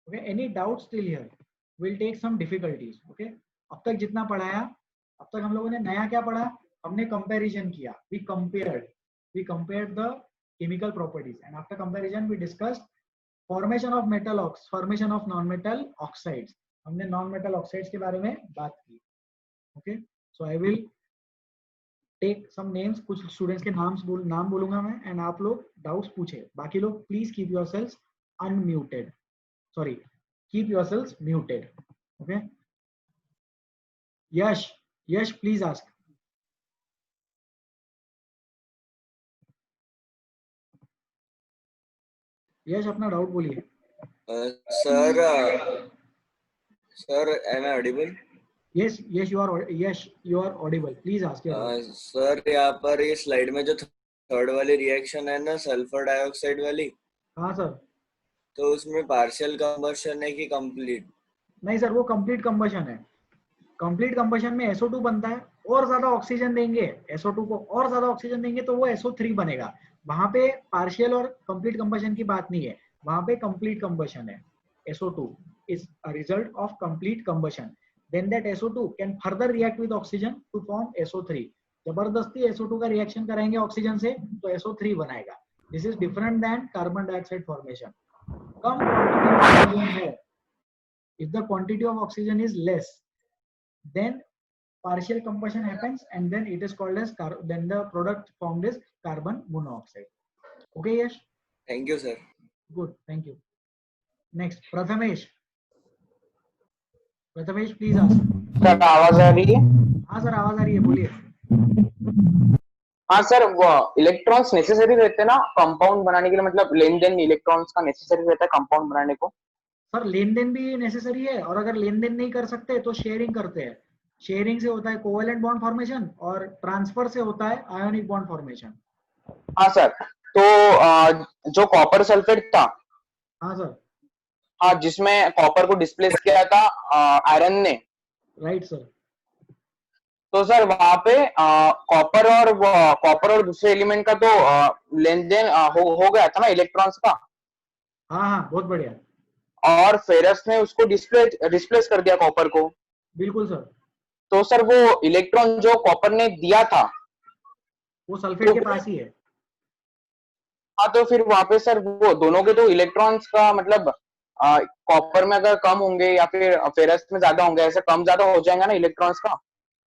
Okay? Any doubts still here? We'll take some difficulties. Okay? अब तक जितना पढ़ाया, अब तक हम लोगों ने नया क्या पढ़ा? हमने comparison किया. We compared the chemical properties and after comparison we discussed formation of metal ox, formation of non metal oxides, हमने नॉन मेटल ऑक्साइड्स के बारे में बात की। Okay, so I will take some names, कुछ स्टूडेंट्स के नाम बोलूंगा मैं एंड आप लोग डाउट्स पूछे, बाकी लोग please keep yourselves unmuted, sorry keep yourselves muted. Okay, Yash please ask. Yash अपना डाउट बोलिए।
Sir am I audible?
Yes, you are audible. Please ask your doubt.
Sir यहाँ पर ये स्लाइड में जो थर्ड वाली रिएक्शन है ना, सल्फर डाइऑक्साइड वाली,
हाँ सर,
तो उसमें पार्शियल कंबशन है कि कंप्लीट?
नहीं सर, वो कंप्लीट कंबशन है। कंप्लीट कंबशन में SO2 बनता है, और ज्यादा ऑक्सीजन देंगे SO2 को, और ज्यादा ऑक्सीजन देंगे तो वो SO3 बनेगा। वहां पे पार्शियल और कंप्लीट कंबशन की बात नहीं है, वहां पे कंप्लीट कंबशन है। SO2 is a result of complete combustion. Then that SO2 can further react with oxygen to form SO3. जबरदस्ती SO2 का रिएक्शन कराएंगे ऑक्सीजन से तो SO3 बनाएगा। This is different than carbon dioxide formation. Come quantity of oxygen है, if the quantity of oxygen is less, then partial combustion happens and then it is called as then the product formed is carbon monoxide. Okay, Yash?
Thank you, sir.
Good, thank you. Next, Prathamesh, please ask.
Sir आवाज आ रही है?
हाँ sir, आवाज आ रही है, बोलिए।
हाँ sir, वो इलेक्ट्रॉन्स नेसेसरी रहते हैं ना कंपाउंड बनाने के लिए, मतलब लेन देन इलेक्ट्रॉन्स का नेसेसरी रहता है कंपाउंड बनाने को?
सर लेन देन भी नेसेसरी है, और अगर लेन देन नहीं कर सकते तो शेयरिंग करते हैं। शेयरिंग से होता है कोवेलेंट बॉन्ड फॉर्मेशन, और ट्रांसफर से होता है आयोनिक बॉन्ड फॉर्मेशन।
हाँ सर, तो जो कॉपर सल्फेट था,
हाँ सर,
हाँ, जिसमें कॉपर को डिस्प्लेस किया था आयरन ने,
राइट सर।
तो सर वहां पे कॉपर और दूसरे एलिमेंट का तो लेन देन हो गया था ना इलेक्ट्रॉन्स का।
हाँ, बहुत बढ़िया।
और फेरस ने उसको डिस्प्लेस कर दिया कॉपर को।
बिल्कुल सर।
तो सर वो इलेक्ट्रॉन जो कॉपर ने दिया था
वो सल्फेट के पास ही है।
हाँ, तो फिर वहां पे सर वो दोनों के तो इलेक्ट्रॉन्स का मतलब कॉपर में अगर कम होंगे या फिर फेरस में ज्यादा होंगे, ऐसे कम ज्यादा हो जाएगा ना इलेक्ट्रॉन्स का।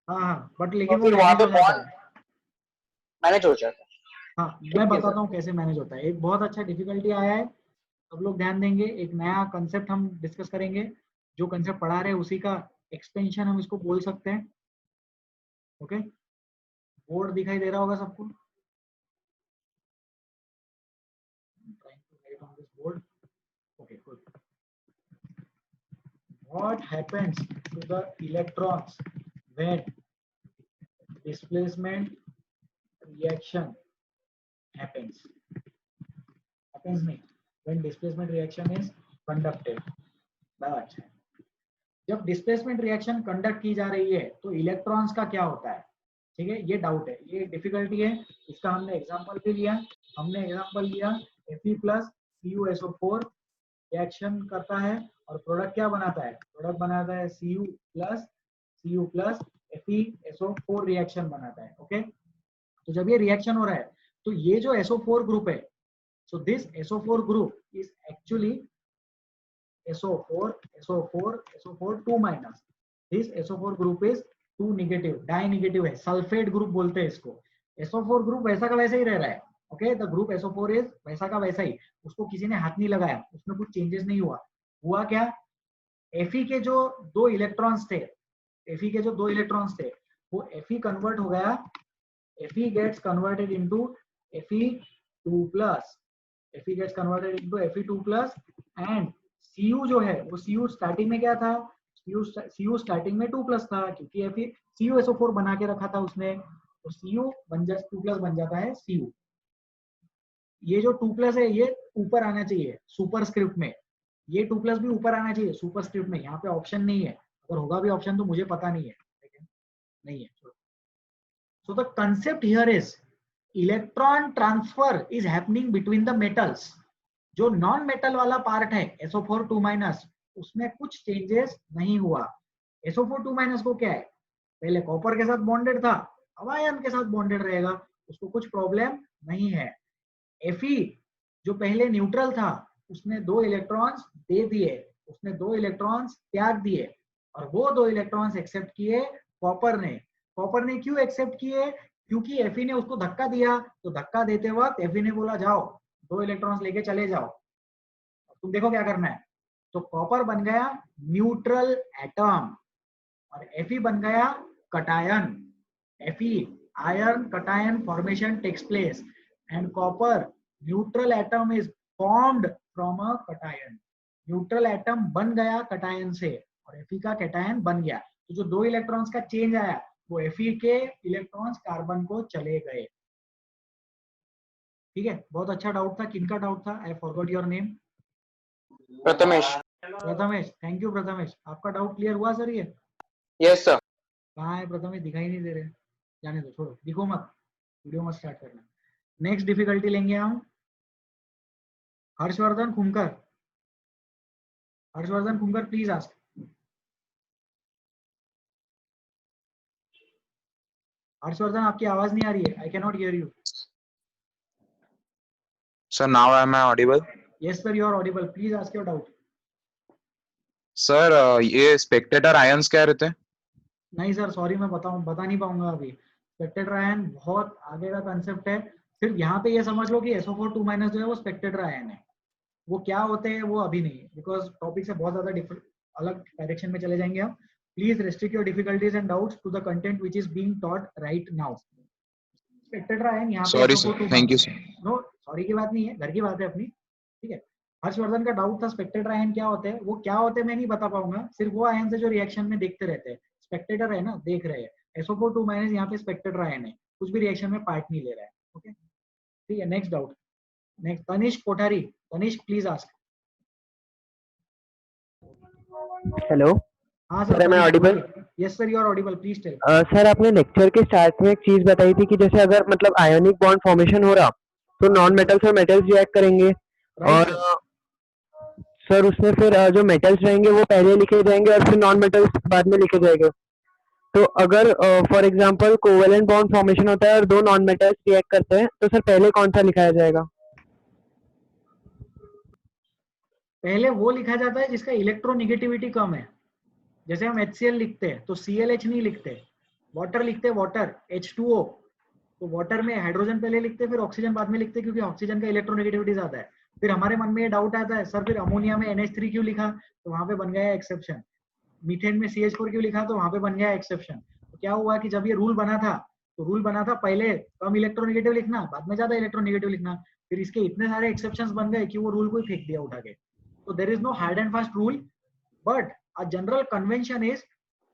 हाँ, बट लेकिन
तो फिर वहां पे बॉन्ड मैनेज हो जाता है।
हाँ, मैं बताता हूँ कैसे मैनेज होता है। एक बहुत अच्छा डिफिकल्टी आया है, सब लोग ध्यान देंगे। एक नया कंसेप्ट हम डिस्कस करेंगे, जो कंसेप्ट पढ़ा रहे हैं उसी का एक्सपेंशन हम इसको बोल सकते हैं। ओके, बोर्ड दिखाई दे रहा होगा सबको? Board, okay, good. What happens to the electrons when displacement reaction happens? Happens नहीं, when displacement reaction is conducted. बहुत अच्छा। जब डिस्प्लेसमेंट रिएक्शन कंडक्ट की जा रही है तो इलेक्ट्रॉन्स का क्या होता है? ठीक है, ये डाउट है, ये डिफिकल्टी है, इसका हमने एग्जांपल भी लिया। हमने एग्जांपल लिया Fe प्लस CuSO4 रिएक्शन करता है और प्रोडक्ट क्या बनाता है? प्रोडक्ट बनाता है Cu प्लस FeSO4 रिएक्शन बनाता है। ओके, तो जब ये रिएक्शन हो रहा है तो ये जो SO4 ग्रुप है, so this SO4 group is actually SO4 2 minus. This SO4 group is 2 negative, die negative है, सल्फेट ग्रुप बोलते हैं इसको। SO4 ग्रुप वैसा का वैसा ही रह रहा है। Okay, the group SO4 is वैसा का वैसा ही, उसको किसी ने हाथ नहीं लगाया, उसमें कुछ चेंजेस नहीं हुआ। हुआ क्या? Fe के जो दो इलेक्ट्रॉन्स थे, वो Fe कन्वर्ट हो गया, Fe gets converted into Fe2 plus, and Cu जो है वो Cu स्टार्टिंग में क्या था? Cu स्टार्टिंग में 2 प्लस था, क्योंकि CuSO4 बना के रखा था उसने, तो Cu 2 प्लस बन जाता है Cu। ये जो 2 प्लस है ये ऊपर आना चाहिए सुपरस्क्रिप्ट में, ये 2 प्लस भी ऊपर आना चाहिए सुपरस्क्रिप्ट में। यहाँ पे ऑप्शन नहीं है, अगर होगा भी ऑप्शन तो मुझे पता नहीं है, नहीं है। So the concept here is electron transfer is happening between the metals. जो नॉन मेटल वाला पार्ट है SO4 2 माइनस, उसमें कुछ चेंजेस नहीं हुआ। SO4 2 माइनस को क्या है? पहले कॉपर के साथ बॉन्डेड था, अब आयन के साथ बॉन्डेड रहेगा, उसको कुछ प्रॉब्लम नहीं है। Fe जो पहले न्यूट्रल था उसने 2 इलेक्ट्रॉन्स दे दिए, उसने 2 इलेक्ट्रॉन्स त्याग दिए, और वो 2 इलेक्ट्रॉन्स एक्सेप्ट किए कॉपर ने। कॉपर ने क्यों एक्सेप्ट किए? क्योंकि एफी ने उसको धक्का दिया, तो धक्का देते वक्त एफी ने बोला जाओ 2 इलेक्ट्रॉन्स लेके चले जाओ, तुम देखो क्या करना है। तो कॉपर बन गया न्यूट्रल एटम और एफी बन गया cation. एफी iron cation formation takes place and copper neutral atom is formed from a cation. Neutral atom बन गया कटायन से और Fe का कैटायन बन गया। तो जो 2 इलेक्ट्रॉन्स का चेंज आया वो Fe के इलेक्ट्रॉन्स कार्बन को चले गए। ठीक है, बहुत अच्छा डाउट था। किनका डाउट था? I forgot your name.
Prathamesh.
Prathamesh, thank you Prathamesh. आपका डाउट क्लियर हुआ सर? ये
यस सर।
कहाँ है प्रथमेश? दिखाई नहीं दे रहे। जाने दो, छोड़ो, दिखो मत, वीडियो मत स्टार्ट करना। नेक्स्ट डिफिकल्टी लेंगे हम हर्षवर्धन खुमकर। Harshvardhan Khumkar please ask. हर्षवर्धन आपकी आवाज नहीं आ रही है, I can not hear you.
Sir, now am I audible?
Yes sir, you are audible, please ask your doubt.
Sir ये स्पेक्टेटर आयंस क्या रहते हैं?
नहीं सर, सॉरी, मैं बता नहीं पाऊंगा अभी। स्पेक्टेटर आयन बहुत आगे का कंसेप्ट है। सिर्फ यहाँ पे ये समझ लो कि SO4 जो है वो स्पेक्टेटर आयन है। वो क्या होते हैं वो अभी नहीं, बिकॉज टॉपिक से बहुत ज्यादा अलग डायरेक्शन में चले जाएंगे हम। Please restrict your difficulties and doubts to the content which is being taught right now. Spectator ion यहाँ पे
sorry sir, thank you sir.
No sorry की बात नहीं है, घर की बात है अपनी। ठीक है, हर्षवर्धन का डाउट था स्पेक्टेटर आयन क्या होते हैं। वो क्या होते हैं मैं नहीं बता पाऊंगा, सिर्फ वो आयन से जो रिएक्शन में देखते रहते हैं। स्पेक्टेटर है ना, देख रहे हैं। SO4 यहाँ पे स्पेक्टेटर आयन है, कुछ भी रिएक्शन में पार्ट नहीं ले रहा है। ओके, ठीक है, next doubt. Next Tanishk Kothari. Tanishk please ask.
Hello
हाँ
sir, am I audible?
Yes sir, you are audible, please tell.
Sir आपने लेक्चर के स्टार्ट में एक चीज बताई थी कि जैसे अगर मतलब आयोनिक बॉन्ड फॉर्मेशन हो रहा तो नॉन मेटल्स और मेटल्स रिएक्ट करेंगे, और सर उसमें फिर जो मेटल्स रहेंगे वो पहले लिखे जाएंगे और फिर नॉन मेटल्स बाद में लिखे जाएंगे। तो अगर for example covalent bond formation होता है और 2 नॉन मेटल्स रिएक्ट करते हैं तो सर पहले कौन सा लिखाया जाएगा?
पहले वो लिखा जाता है जिसका इलेक्ट्रोनेगेटिविटी कम है। जैसे हम HCl लिखते हैं तो ClH नहीं लिखते, वाटर लिखते हैं, वाटर H2O। तो वाटर में हाइड्रोजन पहले लिखते हैं फिर ऑक्सीजन बाद में लिखते हैं, क्योंकि ऑक्सीजन का इलेक्ट्रोनेगेटिविटी ज्यादा है। फिर हमारे मन में ये डाउट आता है, सर फिर अमोनिया में NH3 क्यों लिखा? तो वहां पे बन गया एक्सेप्शन। मीथेन में CH4 क्यों लिखा? तो वहां पे बन गया एक्सेप्शन। तो क्या हुआ कि जब ये रूल बना था तो रूल बना था पहले कम इलेक्ट्रोनेगेटिव लिखना, बाद में ज्यादा इलेक्ट्रोनेगेटिव लिखना। फिर इसके इतने सारे एक्सेप्शंस बन गए कि वो रूल को ही फेंक दिया उठा के। तो there is no hard and fast rule, but a general convention is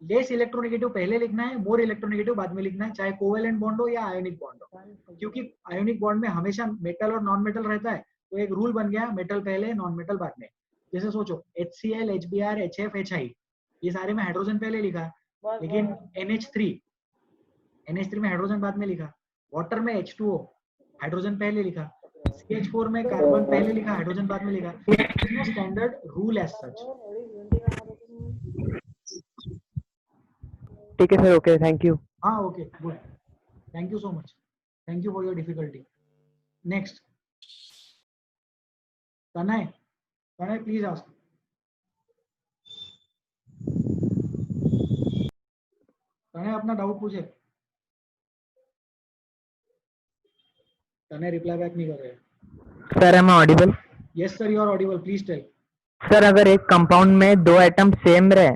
less electronegative पहले लिखना है, मोर इलेक्ट्रोनेगेटिव बाद में लिखना है, चाहे कोवेलेंट बॉन्ड हो या आयोनिक बॉन्ड हो। क्योंकि आयोनिक बॉन्ड में हमेशा मेटल और नॉन मेटल रहता है, तो एक रूल बन गया मेटल पहले नॉन मेटल बाद में। जैसे सोचो HCl, HBr, HF, HI, ये सारे में हाइड्रोजन पहले लिखा, लेकिन NH3 में हाइड्रोजन बाद में लिखा। वाटर में H2O, हाइड्रोजन पहले लिखा। CH4 में कार्बन पहले लिखा, हाइड्रोजन बाद में लिखा। No standard rule as such.
ठीक है सर, ओके, थैंक यू।
हाँ okay, good, thank you so much, thank you for your difficulty. Next Tanay, Tanay please ask. तनय अपना डाउट पूछे। तनय रिप्लाई बैक नहीं कर रहे।
Sir am I audible?
Yes sir, you are audible, please tell.
Sir अगर एक compound में 2 atom same रहे,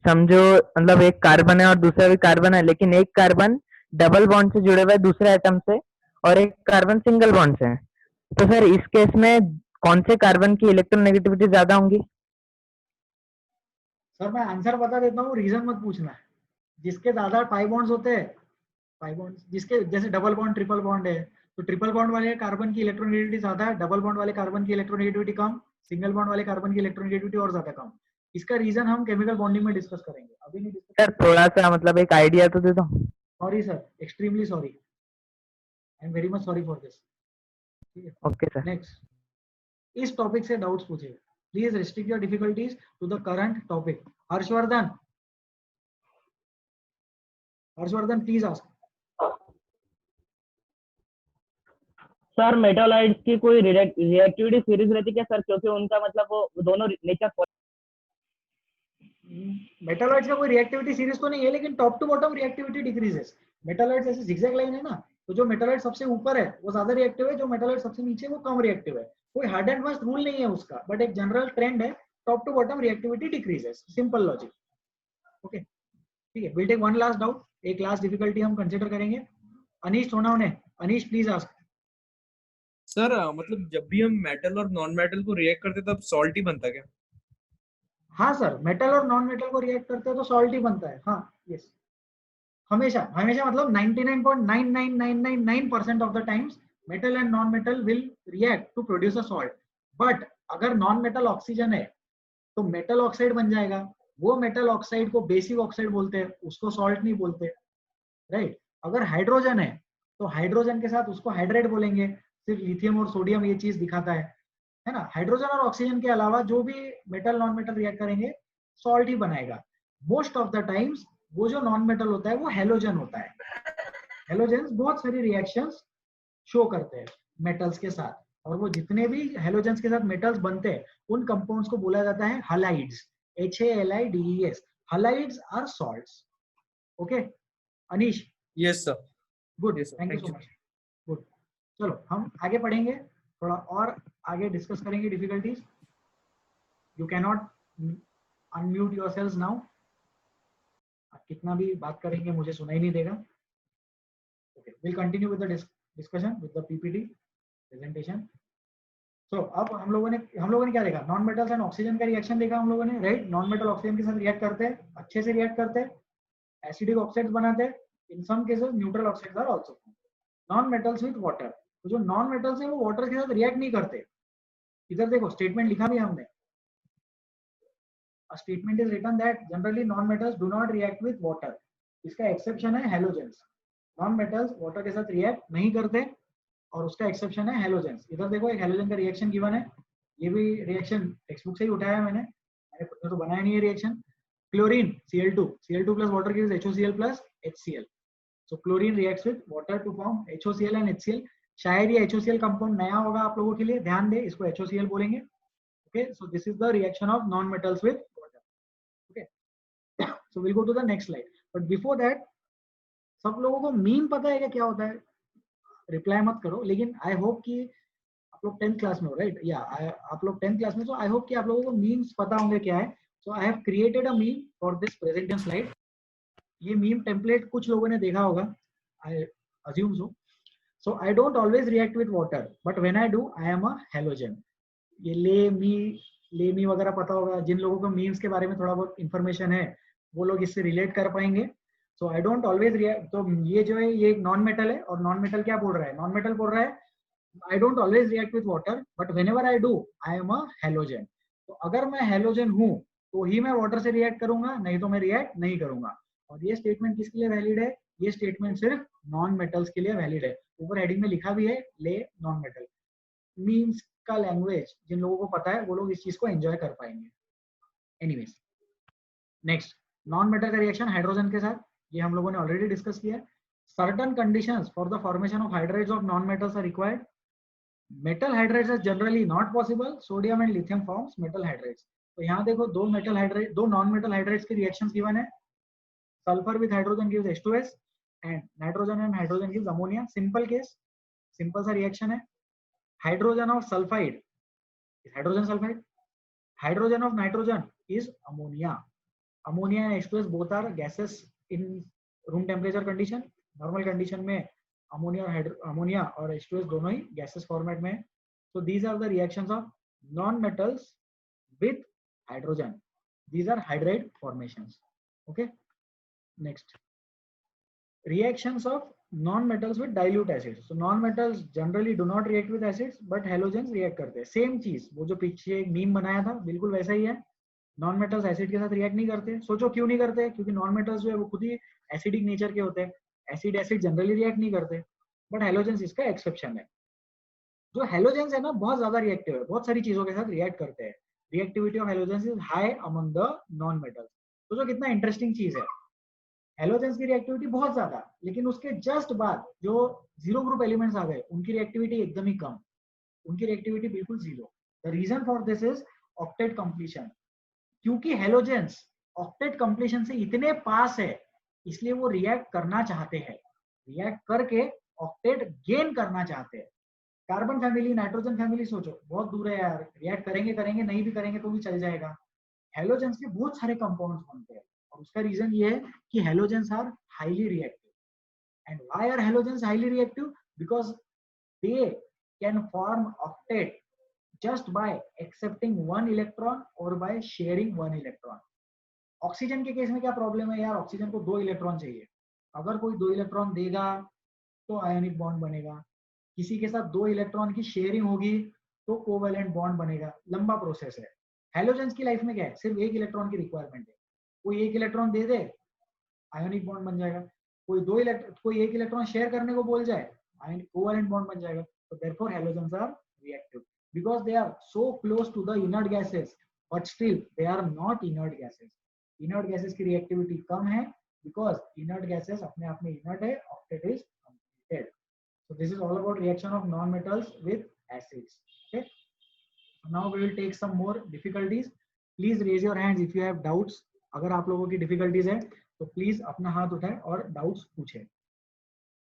समझो मतलब एक कार्बन है और दूसरा भी कार्बन है, लेकिन एक कार्बन डबल बॉन्ड से जुड़े हुए है दूसरे एटम से और एक कार्बन सिंगल बॉन्ड से है, तो सर इस केस में कौन से कार्बन की इलेक्ट्रोनेगेटिविटी ज्यादा होंगी?
सर मैं आंसर बता देता हूँ, रीजन मत पूछना। जिसके ज्यादा पाई बॉन्ड्स होते हैं, पाई बॉन्ड्स जिसके जैसे डबल बॉन्ड ट्रिपल बॉन्ड है, तो ट्रिपल बॉन्ड वाले कार्बन की इलेक्ट्रोनेगेटिविटी ज्यादा है, डबल बॉन्ड वाले कार्बन की इलेक्ट्रोनेगेटिविटी कम, सिंगल बॉन्ड वाले कार्बन की इलेक्ट्रोनेगेटिविटी और ज्यादा कम। इसका रीजन हम केमिकल बॉन्डिंग में डिस्कस करेंगे, अभी नहीं डिस्कस।
सर थोड़ा सा मतलब एक आइडिया तो दे दो।
Sorry sir, extremely sorry, I am very much sorry for this. ठीक है,
ओके सर।
नेक्स्ट, इस टॉपिक से डाउट्स पूछिए। Please restrict your difficulties to the current topic. Harshvardhan, Harshvardhan please ask.
Sir metalloids की कोई रिएक्टिविटी सीरीज रहती क्या सर, क्योंकि उनका मतलब वो दोनों नेचर
मेटालॉइड्स का कोई रिएक्टिविटी सीरीज तो नहीं है, लेकिन top to bottom reactivity decreases. Metalloids ऐसे जिगजैग लाइन है ना, तो जो मेटालॉइड सबसे ऊपर है वो ज्यादा रिएक्टिव है, जो मेटालॉइड सबसे नीचे है वो कम रिएक्टिव है। कोई हार्ड एंड फास्ट रूल नहीं है उसका, बट एक जनरल ट्रेंड है, top to bottom reactivity decreases, simple logic. Okay ठीक है, will take one last doubt, एक लास्ट डिफिकल्टी हम कंसीडर करेंगे। Anish Sonawane, Anish please ask.
Sir मतलब जब भी हम मेटल और नॉन मेटल को रिएक्ट करते तब सॉल्ट ही बनता क्या?
हाँ सर, मेटल और नॉन मेटल को रिएक्ट करते हैं तो सॉल्ट ही बनता है। हाँ यस, हमेशा हमेशा मतलब 99.99999% of the times metal and non metal will react to produce a salt. But अगर नॉन मेटल ऑक्सीजन है तो मेटल ऑक्साइड बन जाएगा, वो मेटल ऑक्साइड को बेसिक ऑक्साइड बोलते हैं, उसको सॉल्ट नहीं बोलते, राइट। अगर हाइड्रोजन है तो हाइड्रोजन के साथ उसको हाइड्रेट बोलेंगे, सिर्फ लिथियम और सोडियम ये चीज दिखाता है ना। हाइड्रोजन और ऑक्सीजन के अलावा जो भी मेटल नॉन मेटल रिएक्ट करेंगे सॉल्ट ही बनाएगा। मोस्ट ऑफ द टाइम्स वो जो नॉन मेटल होता है वो हेलोजन होता है। हेलोजेंस बहुत सारी रिएक्शंस शो करते हैं मेटल्स के साथ, और वो जितने भी हेलोजेंस के साथ मेटल्स बनते हैं उन कंपाउंड्स को बोला जाता है halides, HALIDES। Halides are salts. Okay Anish?
Yes sir.
Good, thank you so much. Good, चलो हम आगे पढ़ेंगे, थोड़ा और आगे डिस्कस करेंगे difficulties. You can not unmute yourselves now, कितना भी बात करेंगे मुझे सुनाई नहीं देगा। Okay, will continue with the discussion with the PPT presentation. So अब हम लोगों ने क्या देखा? नॉन मेटल्स एंड ऑक्सीजन का रिएक्शन देखा हम लोगों ने, राइट। नॉन मेटल ऑक्सीजन के साथ रिएक्ट करते हैं, अच्छे से रिएक्ट करते हैं, एसिडिक ऑक्साइड्स बनाते हैं, in some cases neutral oxides are also. Non metals with water, तो जो नॉन मेटल्स हैं वो वाटर के साथ रिएक्ट नहीं करते। इधर देखो स्टेटमेंट लिखा भी हमने, a statement is written that generally non-metals do not react with water। इसका एक्सेप्शन है हेलोजेंस। नॉन मेटल्स वाटर के साथ रिएक्ट नहीं करते और उसका एक्सेप्शन है हेलोजेंस। इधर देखो एक हेलोजन का रिएक्शन गिवन है, ये भी रिएक्शन टेक्स्ट बुक से ही उठाया मैंने खुद ने तो बनाया नहीं है reaction. Chlorine Cl2 plus water gives HOCl plus HCl। so chlorine reacts with water to form HOCl and HCl। शायद ये HOCl कंपाउंड नया होगा आप लोगों के लिए, ध्यान दे, इसको HOCl बोलेंगे। okay, so this is the reaction of non metals with water। okay, so we'll go to the next slide, but before that सब लोगों को मीन पता है क्या होता है? रिप्लाई मत करो, लेकिन आई होप कि आप लोग 10th क्लास में हो, राइट? या आप लोग 10th क्लास में, तो आई होप कि आप लोगों को मीम्स पता होंगे क्या है। So I have created a meme for this presentation slide. ये मीम टेम्पलेट कुछ लोगों ने देखा होगा, I assume so. So I don't always react with water, but when I do I am a halogen. ये ले मी वगैरह पता होगा, जिन लोगों को मीम्स के बारे में थोड़ा बहुत इंफॉर्मेशन है वो लोग इससे रिलेट कर पाएंगे। सो आई डोंट ऑलवेज रिएक्ट, तो ये जो है ये एक नॉन मेटल है, और नॉन मेटल क्या बोल रहा है? नॉन मेटल बोल रहा है आई don't always react with water, but whenever I do I am a halogen. तो अगर मैं हेलोजन हूँ तो ही मैं वाटर से रिएक्ट करूंगा, नहीं तो मैं रिएक्ट नहीं करूंगा। और ये स्टेटमेंट किसके लिए वैलिड है? ये स्टेटमेंट सिर्फ नॉन मेटल्स के लिए वैलिड है। ऊपर हेडिंग में लिखा भी है ले नॉन मेटल। मीम्स का लैंग्वेज जिन लोगों को पता है वो लोग इस चीज को एंजॉय कर पाएंगे। एनीवेज, नेक्स्ट, नॉन मेटल का रिएक्शन हाइड्रोजन के साथ, ये हम लोगों ने ऑलरेडी डिस्कस किया है। Certain conditions for the formation of hydrides of non metals are required. Metal hydrides are generally not possible, sodium and lithium forms metal hydrides. तो यहाँ देखो दो नॉन मेटल हाइड्राइड्स के रिएक्शंस गिवन है। Sulphur with hydrogen gives H2S and nitrogen and hydrogen gives ammonia. Simple case, simple सा reaction है। Hydrogen of sulphide is hydrogen sulfide, hydrogen of nitrogen is ammonia। ammonia and H2S both are gases in room temperature condition। normal condition में ammonia और H2S दोनों ही gases format में है। so these are the reactions of non metals with hydrogen, these are hydride formations। okay, next, reactions of non-metals with dilute acids। so non-metals generally do not react with acids, but halogens react करते हैं। Same चीज, वो जो पीछे एक meme बनाया था बिल्कुल वैसा ही है। non-metals एसिड के साथ रिएक्ट नहीं करते। सोचो क्यों नहीं करते? क्योंकि non-metals जो है वो खुद ही एसिडिक नेचर के होते हैं। एसिड जनरली रिएक्ट नहीं करते, बट हेलोजेंस इसका एक्सेप्शन है। जो हेलोजेंस है ना बहुत ज्यादा रिएक्टिव है, बहुत सारी चीजों के साथ रिएक्ट करते हैं। Reactivity of halogens is high among the non-metals. तो जो कितना इंटरेस्टिंग चीज है, हेलोजेंस की रिएक्टिविटी बहुत ज्यादा, लेकिन उसके जस्ट बाद जो जीरो ग्रुप एलिमेंट्स आ गए उनकी रिएक्टिविटी एकदम ही कम, उनकी रिएक्टिविटी बिल्कुल zero. The reason for this is octet completion, क्योंकि हेलोजेंस ऑक्टेट कंप्लीशन से इतने पास है इसलिए वो रिएक्ट करना चाहते हैं, रिएक्ट करके ऑक्टेट गेन करना चाहते हैं। कार्बन फैमिली, नाइट्रोजन फैमिली सोचो बहुत दूर है यार, रिएक्ट करेंगे करेंगे, नहीं भी करेंगे तो भी चल जाएगा। हेलोजेंस के बहुत सारे कंपाउंड्स बनते हैं और उसका रीजन ये है कि halogens are highly reactive. And why are halogens highly reactive? Because they can form octet just by accepting one electron or by sharing one electron. Oxygen के केस में क्या प्रॉब्लम है यार, ऑक्सीजन को 2 इलेक्ट्रॉन चाहिए, अगर कोई 2 इलेक्ट्रॉन देगा तो आयोनिक बॉन्ड बनेगा, किसी के साथ 2 इलेक्ट्रॉन की शेयरिंग होगी तो कोवेलेंट बॉन्ड बनेगा, लंबा प्रोसेस है। हेलोजेंस की लाइफ में क्या है, सिर्फ 1 इलेक्ट्रॉन की रिक्वायरमेंट है, कोई 1 इलेक्ट्रॉन दे दे आयोनिक बॉन्ड बन जाएगा, कोई 1 इलेक्ट्रॉन शेयर करने को बोल जाए आयोनिक कोवेलेंट बॉन्ड बन जाएगा। तो therefore halogens are reactive because they are so close to the inert gases, but still they are not inert gases. Inert gases की reactivity कम है because inert gases अपने आप में inert है, octet is completed. So this is all about reaction of non-metals with acids. Okay. So now we will take some more difficulties. Please raise your hands if you have doubts. अगर आप लोगों की difficulties है तो please अपना हाथ उठाएं और doubts पूछें.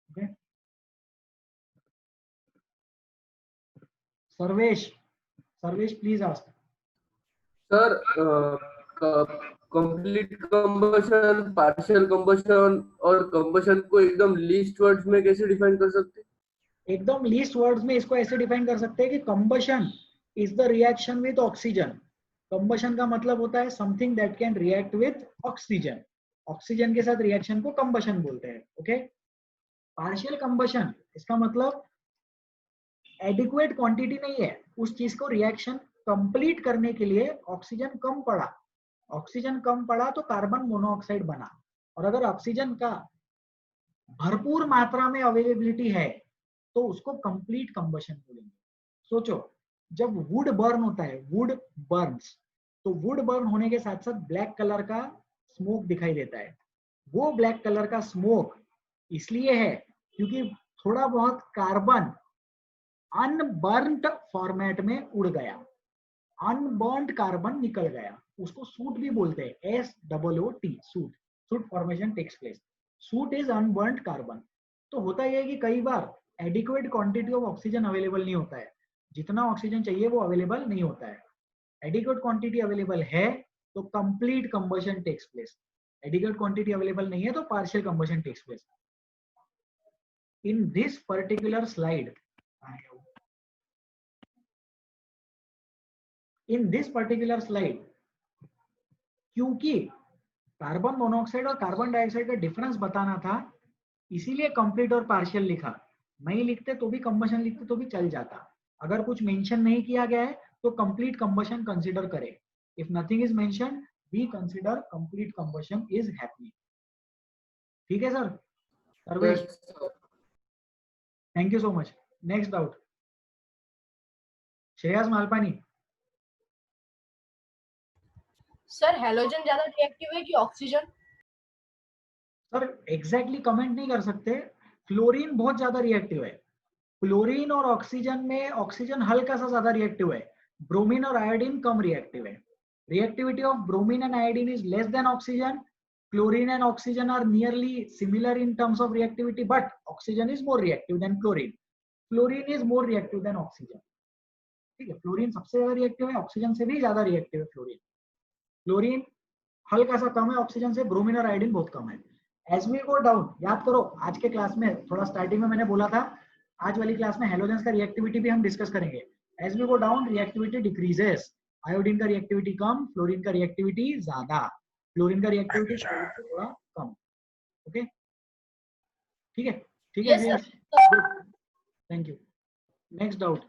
Okay. Sarvesh, please ask.
Sir complete combustion, partial combustion और कंबशन को एकदम लीस्ट वर्ड्स में कैसे डिफाइन कर सकते हैं?
एकदम लीस्ट वर्ड्स में इसको ऐसे डिफाइन कर सकते हैं कि combustion is the reaction with oxygen. Combustion का मतलब होता है something that can react with oxygen, oxygen के साथ रिएक्शन को कंबशन बोलते हैं। ओके। पार्शियल कंबशन इसका मतलब एडिक्वेट क्वांटिटी नहीं है, उस चीज को रिएक्शन कंप्लीट करने के लिए ऑक्सीजन कम पड़ा, ऑक्सीजन कम पड़ा तो कार्बन मोनोऑक्साइड बना, और अगर ऑक्सीजन का भरपूर मात्रा में अवेलेबिलिटी है तो उसको कंप्लीट कंबशन बोलेंगे। सोचो जब वुड बर्न होता है, वुड बर्न्स, तो वुड बर्न होने के साथ साथ ब्लैक कलर का स्मोक दिखाई देता है। वो ब्लैक कलर का स्मोक इसलिए है क्योंकि थोड़ा बहुत कार्बन अनबर्न्ड फॉर्मेट में उड़ गया, अनबर्न्ड कार्बन निकल गया, उसको सूट भी बोलते हैं, SOOT, soot, soot formation takes place, soot is unburned carbon. तो होता यह है कि कई बार adequate quantity of oxygen available नहीं होता है, जितना ऑक्सीजन चाहिए वो अवेलेबल नहीं होता है। एडिक्वेट क्वांटिटी अवेलेबल है तो complete combustion takes place, adequate quantity available नहीं है तो partial combustion takes place. In this particular slide, in this particular slide, क्योंकि कार्बन मोनोऑक्साइड और कार्बन डाइऑक्साइड का डिफरेंस बताना था इसीलिए कंप्लीट और पार्शियल लिखा, नहीं लिखते तो भी कंबशन लिखते तो भी चल जाता। अगर कुछ मेंशन नहीं किया गया है तो कंप्लीट कंबशन कंसीडर करें, if nothing is mention we consider complete combustion is happening. ठीक है sir? Sarvesh, thank you so much. Next doubt, Shreyas Malpani.
Sir halogen ज्यादा रिएक्टिव है कि ऑक्सीजन?
सर एग्जैक्टली कमेंट नहीं कर सकते, फ्लोरीन बहुत ज्यादा रिएक्टिव है, फ्लोरीन और ऑक्सीजन में ऑक्सीजन हल्का सा ज्यादा रिएक्टिव है, ब्रोमीन और आयोडीन कम रिएक्टिव है। Reactivity of bromine and iodine is less than oxygen, chlorine and oxygen are nearly similar in terms of reactivity, but oxygen is more reactive than chlorine. Fluorine is more reactive than oxygen. ठीक है, fluorine सबसे ज्यादा reactive है, oxygen से भी ज्यादा reactive है fluorine. Fluorine हल्का सा कम है ऑक्सीजन से, ब्रोमीन और आयोडीन बहुत कम है। एज वी गो डाउन, याद करो आज के क्लास में थोड़ा स्टार्टिंग में मैंने बोला था आज वाली क्लास में हेलोजेंस का रिएक्टिविटी भी हम डिस्कस करेंगे। As we go down reactivity decreases, iodine का रिएक्टिविटी कम, फ्लोरीन का रिएक्टिविटी ज्यादा, फ्लोरीन का रिएक्टिविटी थोड़ा कम। ओके, ठीक है? ठीक है, thank you. Next doubt,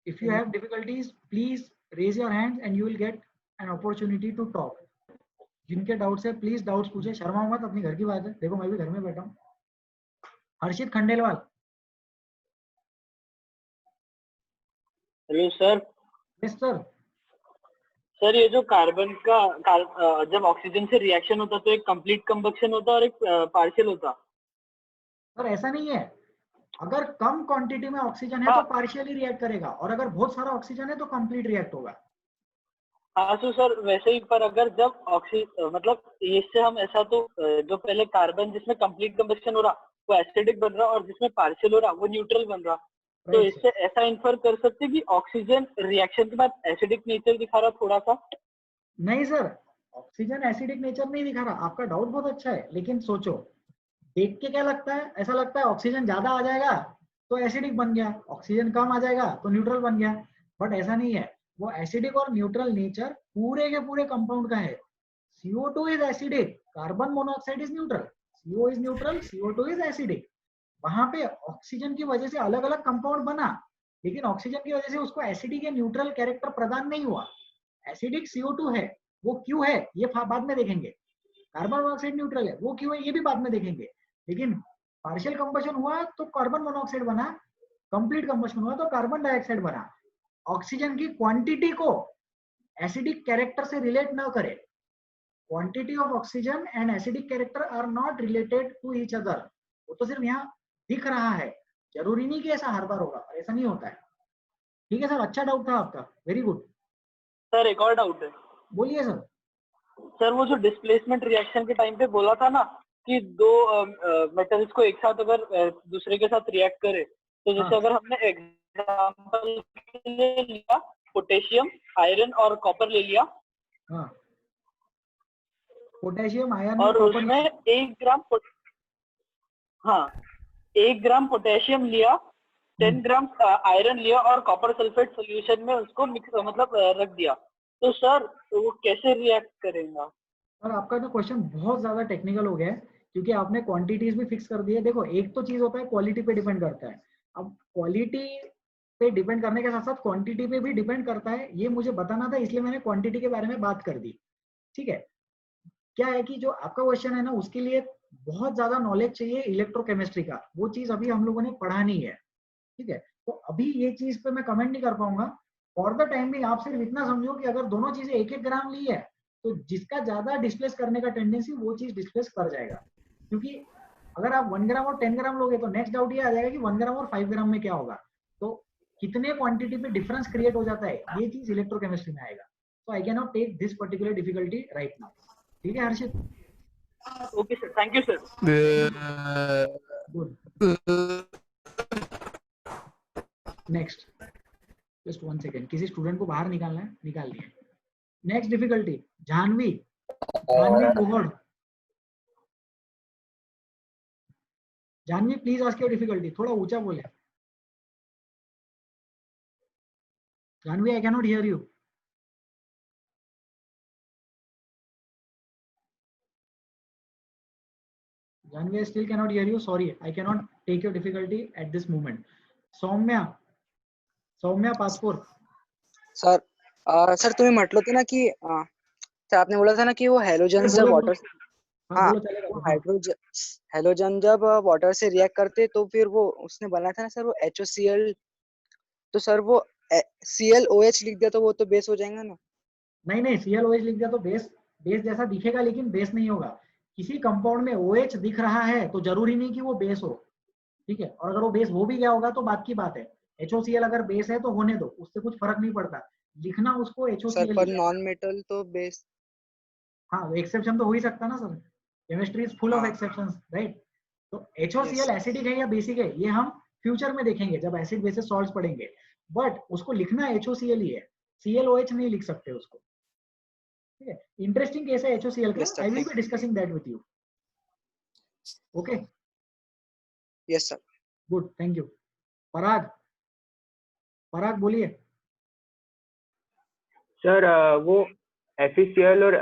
if you have difficulties please raise your hand and you will get an opportunity to talk. जिनके डाउट्स है प्लीज डाउट्स पूछे, शर्मा मत, अपनी घर की बात है, देखो मैं भी घर में बैठा हूँ। Harshit Khandelwal.
Hello sir.
Yes sir.
Sir ये जो कार्बन का जब ऑक्सीजन से रिएक्शन होता तो एक कंप्लीट कंबक्शन होता और एक पार्शियल होता।
सर ऐसा नहीं है, अगर कम क्वांटिटी में ऑक्सीजन है तो पार्शियली रिएक्ट करेगा, और अगर बहुत सारा ऑक्सीजन है तो कंप्लीट रिएक्ट होगा।
हाँ तो सर वैसे ही, पर अगर जब मतलब इससे हम ऐसा तो जो पहले कार्बन जिसमें कंप्लीट कंबक्शन हो रहा वो एसिडिक बन रहा और जिसमें पार्शियल हो रहा वो न्यूट्रल बन रहा, तो इससे ऐसा इन्फर कर सकते हैं कि ऑक्सीजन रिएक्शन के बाद एसिडिक नेचर दिखा रहा थोड़ा सा।
नहीं सर, ऑक्सीजन एसिडिक नेचर नहीं दिखा रहा, आपका डाउट बहुत अच्छा है, लेकिन सोचो देख के क्या लगता है, ऐसा लगता है ऑक्सीजन ज्यादा आ जाएगा तो एसिडिक बन गया, ऑक्सीजन कम आ जाएगा तो न्यूट्रल बन गया, बट ऐसा नहीं है। वो एसिडिक और न्यूट्रल नेचर पूरे के पूरे कंपाउंड का है। CO2 is acidic, carbon monoxide is neutral, CO is neutral, CO2 is acidic. वहां पे ऑक्सीजन की वजह से अलग अलग कंपाउंड बना, लेकिन ऑक्सीजन की वजह से उसको एसिडिक या न्यूट्रल कैरेक्टर प्रदान नहीं हुआ। एसिडिक CO2 है, वो क्यों है ये बाद में देखेंगे। कार्बन मोनोऑक्साइड न्यूट्रल है, वो क्यों है ये भी बाद में देखेंगे। लेकिन पार्शियल कंबशन हुआ तो कार्बन मोनोऑक्साइड बना, कंप्लीट कंबशन हुआ तो कार्बन डाइऑक्साइड बना। ऑक्सीजन की क्वांटिटी को एसिडिक कैरेक्टर से रिलेट ना करे। Quantity of oxygen and acidic character are not related to each other. वो तो सिर्फ यहाँ दिख रहा है, जरूरी नहीं कि ऐसा हर बार होगा, ऐसा नहीं होता है। ठीक है सर, अच्छा डाउट था आपका, वेरी गुड।
सर एक और डाउट है।
बोलिए सर।
सर वो जो डिस्प्लेसमेंट रिएक्शन के टाइम पे बोला था ना कि दो मेटल्स को एक साथ अगर दूसरे के साथ रिएक्ट करे, तो जैसे अगर हमने एग्जांपल ले लिया पोटेशियम, आयरन और कॉपर ले लिया,
पोटेशियम, आयरन
और उसमें 1 ग्राम पोटेशियम लिया, 10 ग्राम आयरन लिया और कॉपर सल्फेट सोल्यूशन में उसको मिक्स रख दिया, तो सर वो कैसे रिएक्ट करेगा।
सर आपका जो क्वेश्चन बहुत ज्यादा टेक्निकल हो गया है, क्योंकि आपने क्वांटिटीज भी फिक्स कर दी है। देखो एक तो चीज होता है क्वालिटी पे डिपेंड करता है, अब क्वालिटी पे डिपेंड करने के साथ साथ क्वांटिटी पे भी डिपेंड करता है, ये मुझे बताना था, इसलिए मैंने क्वांटिटी के बारे में बात कर दी। ठीक है, क्या है कि जो आपका क्वेश्चन है ना उसके लिए बहुत ज्यादा नॉलेज चाहिए इलेक्ट्रोकेमिस्ट्री का, वो चीज अभी हम लोगों ने पढ़ा नहीं है। ठीक है, तो अभी ये चीज पे मैं कमेंट नहीं कर पाऊंगा। फॉर द टाइम भी आप सिर्फ इतना समझो कि अगर दोनों चीजें 1-1 ग्राम ली है तो जिसका ज्यादा डिस्प्लेस करने का टेंडेंसी वो चीज डिस्प्लेस कर जाएगा। क्योंकि अगर आप 1 ग्राम और 10 ग्राम लोगे तो नेक्स्ट डाउट ये आ जाएगा कि 1 ग्राम और 5 ग्राम में क्या होगा, तो कितने क्वांटिटी पे डिफरेंस क्रिएट हो जाता है, ये चीज इलेक्ट्रोकेमिस्ट्री में आएगा। तो I can not take this particular difficulty right now. ठीक है Harshit?
Okay sir, thank you sir.
Good, next, just 1 second, किसी स्टूडेंट को बाहर निकालना है, निकाल दिए। Next difficulty, Janvi Kohar. Janvi please ask your difficulty, थोड़ा ऊंचा बोले। Janvi I can not hear you. Janvi, I still cannot hear you. Sorry, I cannot take your difficulty at this moment. Saumya passport.
Sir sir तुम्ही म्हटलं होतं ना की सर आपने बोला था ना कि वो हेलोजन जब वाटर हेलोजन जब वाटर से रिएक्ट करते तो फिर वो उसने बनाया था ना सर वो HOCl, तो सर वो ClOH लिख दिया तो वो तो बेस हो जाएगा ना।
नहीं, ClOH लिख दिया तो बेस जैसा दिखेगा, लेकिन बेस नहीं होगा। किसी कंपाउंड में OH दिख रहा है तो जरूरी नहीं कि वो बेस हो। ठीक है, और अगर वो बेस हो भी गया होगा तो बात की बात है। HOCl अगर बेस है तो होने दो, उससे कुछ फर्क नहीं पड़ता, लिखना उसको HOCl।
सर पर नॉन मेटल तो बेस,
हाँ एक्सेप्शन तो हो ही सकता ना sir, chemistry is full of exceptions, right. तो HOCl एसिडिक है या बेसिक है ये हम फ्यूचर में देखेंगे जब एसिड बेसिस सॉल्ट्स पढ़ेंगे, बट उसको लिखना HOCl ही है, ClOH नहीं लिख सकते उसको। ठीक है, इंटरेस्टिंग केस है HOCl का, I will be discussing that with you. Okay,
yes sir,
good, thank you. Parag बोलिए।
सर वो FeCl और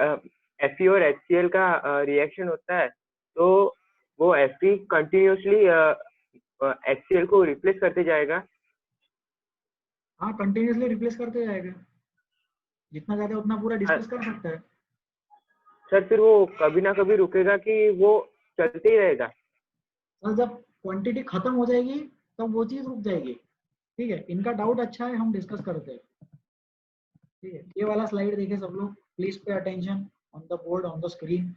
Fe और HCl का रिएक्शन होता है, तो वो Fe कंटिन्यूसली HCl को रिप्लेस करते जाएगा।
हाँ, कंटिन्यूसली रिप्लेस करते जाएगा, जितना ज्यादा उतना पूरा डिस्कस कर सकता है।
सर फिर वो कभी ना कभी रुकेगा कि वो चलते ही रहेगा?
सर जब क्वांटिटी खत्म हो जाएगी तब वो चीज रुक जाएगी। ठीक है, इनका डाउट अच्छा है, हम डिस्कस करते हैं। ठीक है, ये वाला स्लाइड देखे सब लोग, please pay attention on the board, on the screen.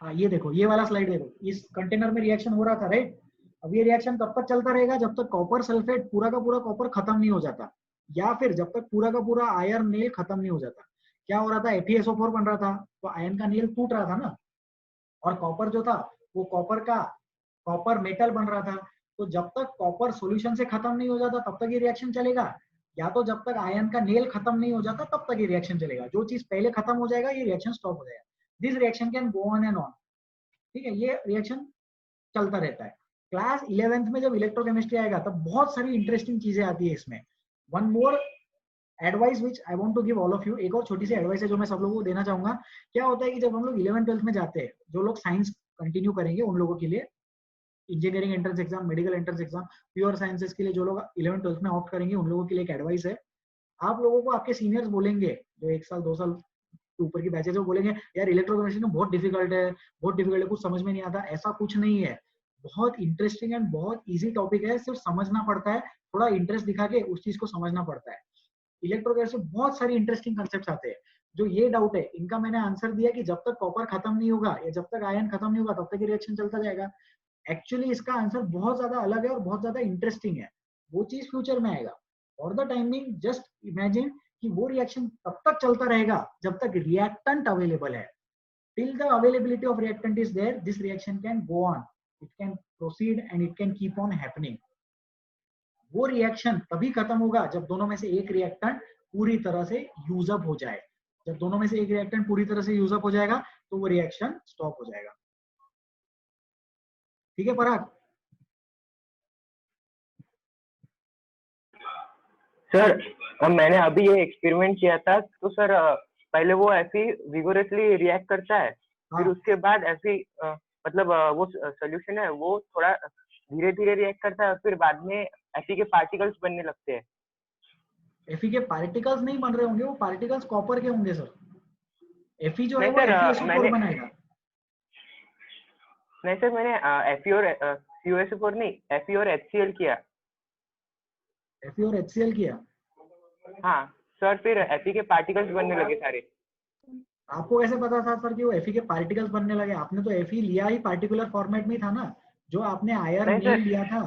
हाँ ये देखो, ये वाला स्लाइड देखो, इस कंटेनर में रिएक्शन हो रहा था राइट। अब ये रिएक्शन तब तक चलता रहेगा जब तक कॉपर सल्फेट पूरा का पूरा कॉपर खत्म नहीं हो जाता, या फिर जब तक पूरा का पूरा आयरन नेल खत्म नहीं हो जाता। क्या हो रहा था, FeSO4 बन रहा था तो आयरन का नेल टूट रहा था ना, और कॉपर जो था वो कॉपर मेटल बन रहा था। तो जब तक कॉपर सॉल्यूशन से खत्म नहीं हो जाता तब तक ये रिएक्शन चलेगा, या तो जब तक आयरन का नेल खत्म नहीं हो जाता तब तक ये रिएक्शन चलेगा। जो चीज पहले खत्म हो जाएगा ये रिएक्शन स्टॉप हो जाएगा। This reaction can go on and on. ठीक है, ये रिएक्शन चलता रहता है। क्लास 11th में जब इलेक्ट्रोकेमिस्ट्री आएगा तब बहुत सारी इंटरेस्टिंग चीजें आती है इसमें। One more advice which I want to give all of you, एक और छोटी सी एडवाइस है जो मैं सब लोगों को देना चाहूंगा। क्या होता है कि जब हम लोग 11th-12th में जाते हैं, जो लोग साइंस कंटिन्यू करेंगे उन लोगों के लिए engineering entrance exam, medical entrance exam, pure sciences के लिए जो लोग 11th-12th में ऑप्ट करेंगे उन लोगों के लिए एक एडवाइस है। आप लोगों को आपके सीनियर्स बोलेंगे, जो 1 साल 2 साल ऊपर की बैचेस, वो बोलेंगे यार इलेक्ट्रोकेमिस्ट्री बहुत डिफिकल्ट है, कुछ समझ में नहीं आता। ऐसा कुछ नहीं है, बहुत इंटरेस्टिंग एंड बहुत इजी टॉपिक है। सिर्फ समझना पड़ता है, थोड़ा इंटरेस्ट दिखा के उस चीज को समझना पड़ता है। इलेक्ट्रोकेमिस्ट्री में बहुत सारी इंटरेस्टिंग कंसेप्ट आते हैं। जो ये डाउट है इनका मैंने आंसर दिया कि जब तक कॉपर खत्म नहीं होगा या जब तक आयरन खत्म नहीं होगा तब तक ये रिएक्शन चलता जाएगा। एक्चुअली इसका आंसर बहुत ज्यादा अलग है और बहुत ज्यादा इंटरेस्टिंग है। वो चीज फ्यूचर में आएगा। For the timing just imagine कि वो रिएक्शन तब तक चलता रहेगा जब तक रिएक्टेंट अवेलेबल है। Till the availability of reactant is there, this reaction can go on, it can proceed and it can keep on happening. वो रिएक्शन तभी खत्म होगा जब दोनों में से एक रिएक्टेंट पूरी तरह से यूज अप हो जाए। जब दोनों में से एक रिएक्टेंट पूरी तरह से यूज अप हो जाएगा तो वो रिएक्शन स्टॉप हो जाएगा। ठीक है पराग?
सर मैंने अभी ये एक्सपेरिमेंट किया था, तो सर पहले वो ऐसे विगोरसली रिएक्ट करता है, फिर उसके बाद ऐसे मतलब वो सोल्यूशन है वो थोड़ा धीरे धीरे रिएक्ट करता है, और फिर बाद में ऐसे के पार्टिकल्स बनने लगते हैं।
Fe के पार्टिकल्स नहीं बन रहे होंगे, वो पार्टिकल्स कॉपर के होंगे सर। Fe जो है
नहीं
वो
सर,
FeSO4 बनाएगा।
नहीं सर, मैंने Fe और CuSO4 नहीं, Fe और HCl किया।
Fe और HCl किया?
हाँ सर, फिर Fe के पार्टिकल्स बनने लगे सारे।
आपको कैसे पता था सर कि वो Fe के पार्टिकल्स बनने लगे? आपने तो Fe लिया ही पार्टिकुलर फॉर्मेट में था ना, जो आपने आयरन नेल लिया था।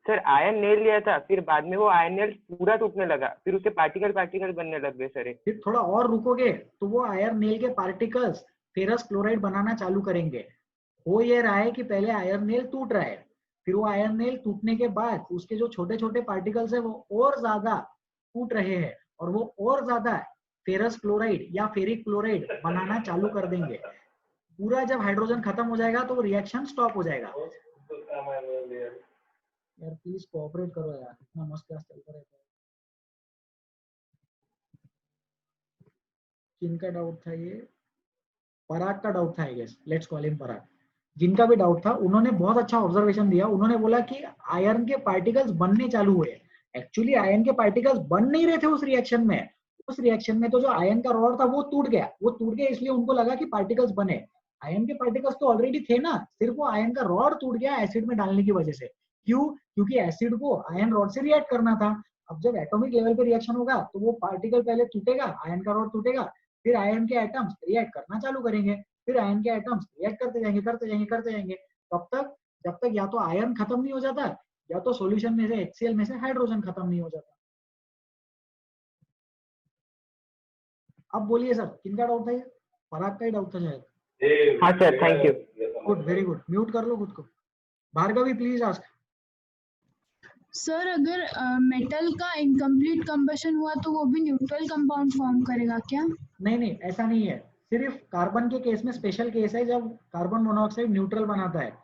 सर आयरन नेल लिया था, फिर बाद में वो आयरन नेल पूरा टूटने लगा, फिर उसके पार्टिकल बनने लग गए सर।
फिर थोड़ा और रुकोगे तो वो आयरन नेल के पार्टिकल्स फेरस क्लोराइड बनाना चालू करेंगे। हो ये रहा है कि पहले आयरन नेल टूट रहा है, फिर वो आयरन नेल टूटने के बाद उसके जो छोटे छोटे पार्टिकल्स है वो और ज्यादा टूट रहे हैं, और वो और ज्यादा फेरस क्लोराइड या फेरिक क्लोराइड बनाना चालू कर देंगे। पूरा जब हाइड्रोजन खत्म हो जाएगा तो वो रिएक्शन स्टॉप हो जाएगा। यार प्लीज कोऑपरेट करो यार, इतना मस्त क्लास चलता रहता है। किनका डाउट था ये? पराग का डाउट था I guess, let's call him Parag. जिनका भी डाउट था उन्होंने बहुत अच्छा ऑब्जर्वेशन दिया। उन्होंने बोला कि आयरन के पार्टिकल्स बनने चालू हुए। एक्चुअली आयरन के पार्टिकल्स बन नहीं रहे थे उस रिएक्शन में। उस रिएक्शन में तो जो आयरन का रॉड था वो टूट गया। वो टूट गया इसलिए उनको लगा कि पार्टिकल्स बने। आयरन के पार्टिकल्स तो ऑलरेडी थे ना, सिर्फ वो आयरन का रॉड टूट गया एसिड में डालने की वजह से। क्यों? क्योंकि एसिड को आयरन रॉड से रिएक्ट करना था। अब जब एटॉमिक लेवल पे रिएक्शन होगा तो वो पार्टिकल पहले टूटेगा, आयरन का रॉड टूटेगा, फिर आयरन के एटम्स रिएक्ट करना चालू करेंगे, फिर आयरन के एटम्स रिएक्ट करते जाएंगे तब तक जब तक या तो आयरन खत्म नहीं हो जाता या तो सॉल्यूशन में से HCl में से हाइड्रोजन खत्म नहीं हो जाता। अब बोलिए सर, किनका डाउट था ये? पराग का ही डाउट था शायद।
हाँ sir, thank you.
Good, very good. Mute कर लो खुद को। Bhargavi please ask.
सर अगर मेटल का इनकम्प्लीट कंबशन हुआ तो वो भी न्यूट्रल कंपाउंड फॉर्म करेगा क्या?
नहीं, ऐसा नहीं है। सिर्फ कार्बन के केस में स्पेशल केस है जब कार्बन मोनोऑक्साइड न्यूट्रल बनाता है।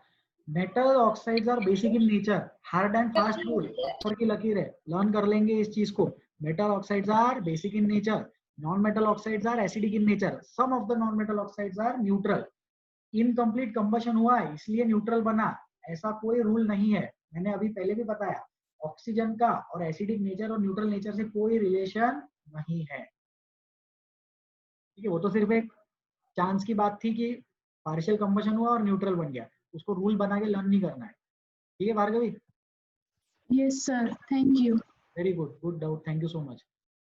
Metal oxides are basic in nature, hard and fast rule ऊपर की लकीर है, लर्न कर लेंगे इस चीज को। Metal oxides are basic in nature, non metal oxides are acidic in nature, some of the non metal oxides are neutral. Incomplete combustion हुआ इसलिए न्यूट्रल बना, ऐसा कोई रूल नहीं है। मैंने अभी पहले भी बताया, ऑक्सीजन का और एसिडिक नेचर और न्यूट्रल नेचर से कोई रिलेशन नहीं है। ठीक है, वो तो सिर्फ एक चांस की बात थी कि पार्शियल कंबशन हुआ और न्यूट्रल बन गया, उसको रूल बना के लर्न नहीं करना है। ठीक है Bhargavi?
Yes sir, thank you.
Very good, good doubt, thank you so much.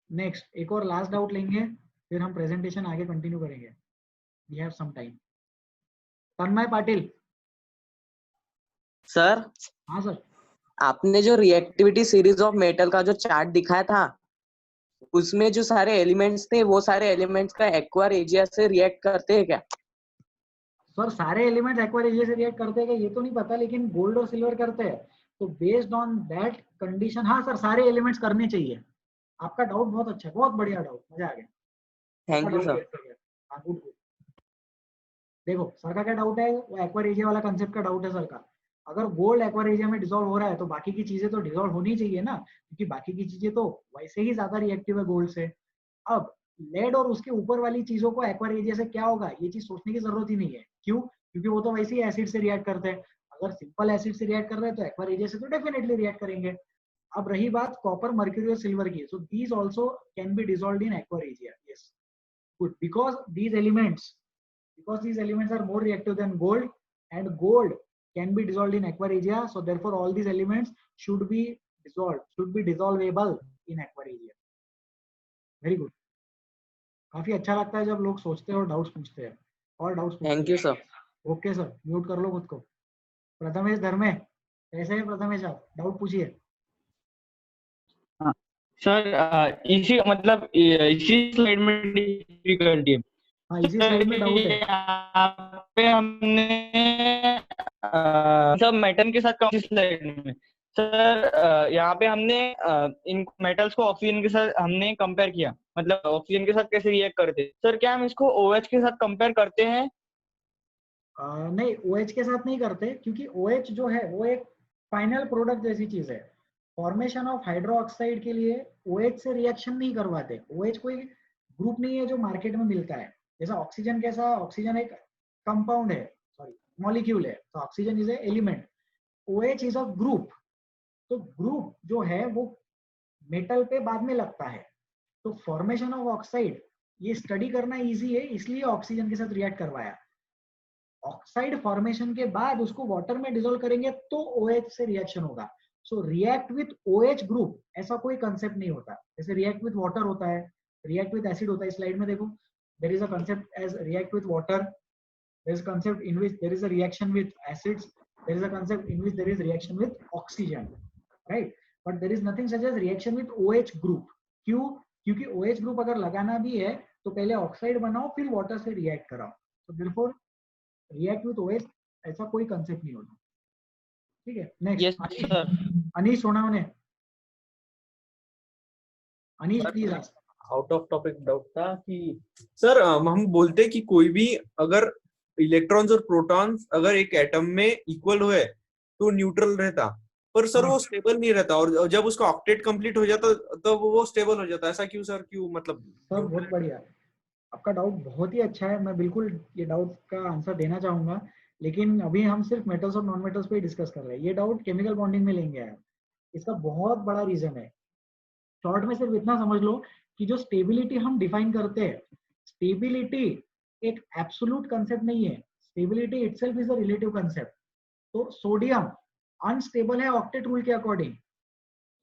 Next एक और लास्ट डाउट लेंगे, फिर हम प्रेजेंटेशन आगे कंटिन्यू करेंगे, we have some time. Tanmay Patil.
Sir,
हाँ सर।
आपने जो रिएक्टिविटी सीरीज ऑफ मेटल का जो चार्ट दिखाया था, उसमें जो सारे एलिमेंट्स थे, वो सारे एलिमेंट्स का एक्वा रेजिया से रिएक्ट करते हैं क्या?
सर सारे एलिमेंट्स एक्वा रेजिया से रिएक्ट करते हैं ये तो नहीं पता, लेकिन गोल्ड और सिल्वर करते हैं। तो बेस्ड ऑन दैट कंडीशन, हाँ सर सारे एलिमेंट्स करने चाहिए। आपका डाउट बहुत अच्छा है, बहुत बढ़िया डाउट, मजा आ गया।
Thank you sir.
हाँ गुड गुड। देखो सर का क्या डाउट है, वो एक्वा रेजिया वाला कंसेप्ट का डाउट है सर का। अगर गोल्ड एक्वा रेजिया में डिसॉल्व हो रहा है तो बाकी की चीजें तो डिसॉल्व होनी चाहिए ना, क्योंकि बाकी की चीजें तो वैसे ही ज्यादा रिएक्टिव है गोल्ड से। अब लेड और उसके ऊपर वाली चीजों को एक्वा रेजिया से क्या होगा, ये चीज सोचने की जरूरत ही नहीं है। क्यों? क्योंकि वो तो वैसे ही एसिड से रिएक्ट करते हैं। अगर सिंपल एसिड से रिएक्ट कर रहे हैं तो एक्वा रेजिया से तो डेफिनेटली रिएक्ट करेंगे। अब रही बात कॉपर, मर्क्यूरी और सिल्वर की, so these also can be dissolved in aqua regia. Yes good, because these elements are more reactive than gold, and gold can be dissolved in aqua regia, so therefore all these elements should be dissolvable in aqua regia. Very good. काफी अच्छा लगता है जब लोग सोचते हैं और doubts पूछते हैं, और doubts.
Thank you sir.
Okay sir, mute कर लो खुद को। प्रथमेश धर्मे, कैसे है प्रथमेश आप? डाउट पूछिए।
सर इसी मतलब इसी स्लाइड में डिफिकल्टी है।
हाँ इसी स्लाइड में डाउट है।
यहाँ पे हमने सब मेटल के साथ कौन सी स्लाइड में सर, यहाँ पे हमने इन मेटल्स को ऑक्सीजन के साथ हमने कंपेयर किया, मतलब ऑक्सीजन के साथ कैसे रिएक्ट करते हैं। सर क्या हम इसको OH के साथ कंपेयर करते हैं?
नहीं OH के साथ नहीं करते, क्योंकि OH जो है वो एक फाइनल प्रोडक्ट जैसी चीज है। फॉर्मेशन ऑफ हाइड्रोक्साइड के लिए OH से रिएक्शन नहीं करवाते। OH कोई ग्रुप नहीं है जो मार्केट में मिलता है। जैसा ऑक्सीजन कैसा, ऑक्सीजन एक कंपाउंड है, सॉरी मॉलिक्यूल है, तो oxygen is a element. OH is a group. तो ग्रुप जो है वो मेटल पे बाद में लगता है। तो फॉर्मेशन ऑफ ऑक्साइड ये स्टडी करना इजी है, इसलिए ऑक्सीजन के साथ रिएक्ट करवाया। ऑक्साइड फॉर्मेशन के बाद उसको वाटर में डिसॉल्व करेंगे तो OH से रिएक्शन होगा। सो रिएक्ट विथ OH ग्रुप ऐसा कोई कंसेप्ट नहीं होता। जैसे रिएक्ट विथ वाटर होता है, रिएक्ट विथ एसिड होता है। स्लाइड में देखो, there is a concept as react with water, there is a concept in which there is a reaction with acids, there is a concept in which there is reaction with oxygen, right? But there is nothing such as reaction with OH group. क्यों? क्योंकि OH group अगर लगाना भी है तो पहले oxide बनाओ फिर वाटर से रिएक्ट कराओ। so therefore react with OH ऐसा कोई कंसेप्ट नहीं होता। ठीक है, next. Anish Sonawane, Anish please ask.
Out of topic doubt था कि सर हम बोलते हैं कि कोई भी अगर इलेक्ट्रॉन्स और प्रोटॉन्स अगर एक एटम में इक्वल हुए तो न्यूट्रल रहता, पर सर वो स्टेबल नहीं रहता, और जब उसका ऑक्टेट कंप्लीट हो जाता तो वो स्टेबल हो जाता। ऐसा क्यों सर? क्यों? मतलब
सर बहुत बढ़िया, आपका डाउट बहुत ही अच्छा है। मैं बिल्कुल ये डाउट का आंसर देना चाहूंगा, लेकिन अभी हम सिर्फ मेटल्स और नॉन मेटल्स पे ही डिस्कस कर रहे हैं। ये डाउट केमिकल बॉन्डिंग में लेंगे आप। इसका बहुत बड़ा रीजन है। शॉर्ट में सिर्फ इतना समझ लो कि जो स्टेबिलिटी हम डिफाइन करते हैं, स्टेबिलिटी एक एब्सोल्यूट कंसेप्ट नहीं है। Stability itself is a relative concept. तो सोडियम अनस्टेबल है ऑक्टेट रूल के अकॉर्डिंग,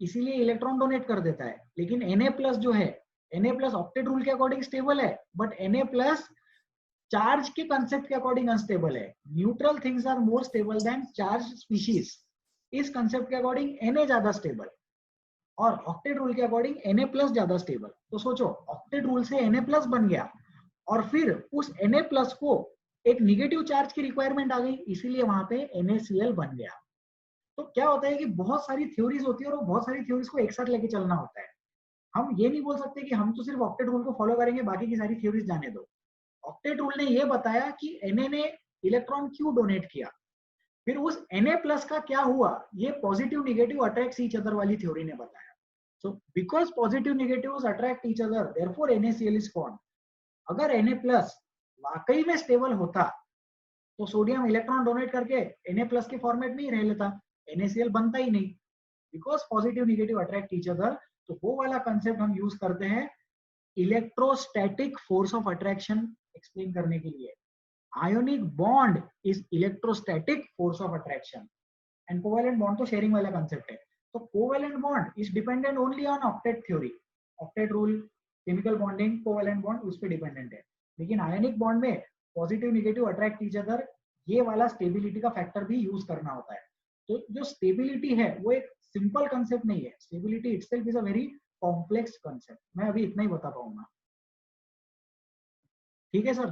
इसीलिए इलेक्ट्रॉन डोनेट कर देता है। लेकिन Na+ जो है, Na+ ऑक्टेट रूल के अकॉर्डिंग स्टेबल है, बट Na+ चार्ज के कंसेप्ट के अकॉर्डिंग अनस्टेबल है। Neutral things are more stable than charge species. इस कंसेप्ट के अकॉर्डिंग Na ज्यादा स्टेबल और ऑक्टेट रूल के अकॉर्डिंग Na+ ज्यादा स्टेबल। तो सोचो, ऑक्टेट रूल से Na+ बन गया और फिर उस Na+ को एक निगेटिव चार्ज की रिक्वायरमेंट आ गई, इसीलिए वहां पे NaCl बन गया। तो क्या होता है कि बहुत सारी थ्योरीज होती है और वो बहुत सारी थ्योरीज को एक साथ लेके चलना होता है। हम ये नहीं बोल सकते कि हम तो सिर्फ ऑक्टेट रूल को फॉलो करेंगे, बाकी की सारी थ्योरीज जाने दो। ऑक्टेट रूल ने ये बताया कि Na ने इलेक्ट्रॉन क्यों डोनेट किया, फिर उस Na+ का क्या हुआ, ये positive negative attract each other वाली थ्योरी ने बताया। So because positive negatives attract each other, therefore NaCl is formed. अगर Na+ वाकई में स्टेबल होता तो सोडियम इलेक्ट्रॉन डोनेट करके Na+ के फॉर्मेट में ही रह लेता, NaCl बनता ही नहीं। Because positive negative attract each other, तो वो वाला कंसेप्ट हम यूज करते हैं electrostatic force of attraction explain करने के लिए। Ionic bond is electrostatic force of attraction, and covalent bond तो शेयरिंग वाला कंसेप्ट है। तो covalent bond is dependent only on octet theory, octet rule, chemical bonding, covalent bond उस पर dependent है। लेकिन आयनिक बॉन्ड में positive negative attract each other, ये वाला स्टेबिलिटी का फैक्टर भी यूज करना होता है। तो जो स्टेबिलिटी है वो एक सिंपल कंसेप्ट नहीं है, stability itself is a very complex concept. मैं अभी इतना ही बता पाऊंगा। ठीक है सर,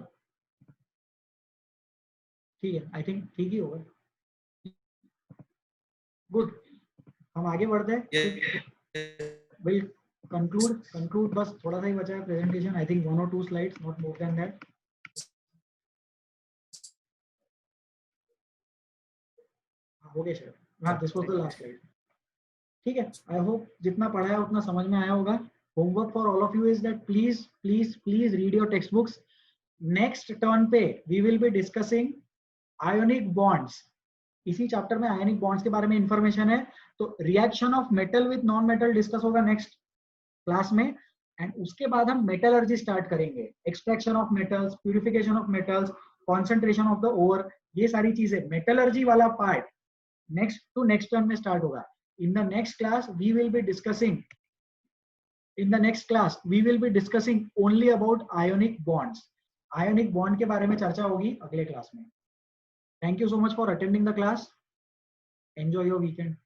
ठीक है, आई थिंक ठीक ही होगा। गुड, हम आगे बढ़ते हैं। विल कंक्लूड, बस थोड़ा सा ही बचा है presentation, I think 1 or 2 slides, not more than that। Okay sir, हाँ, this was the last slide. ठीक है, आई होप जितना पढ़ाया उतना समझ में आया होगा। Homework for all of you is that please please please read your text books. Next turn पे we will be discussing ionic bonds. इसी चैप्टर में आयोनिक बॉन्ड्स के बारे में इंफॉर्मेशन है। तो reaction of metal with non metal discuss होगा next class में, एंड उसके बाद हम मेटलर्जी स्टार्ट करेंगे, extraction of metals, purification of metals, concentration of the ore, ये सारी चीजें मेटलर्जी वाला पार्ट नेक्स्ट टर्म में स्टार्ट होगा। In the next class we will be discussing only about ionic bonds। ionic bond के बारे में चर्चा होगी अगले क्लास में। Thank you so much for attending the class। Enjoy your weekend।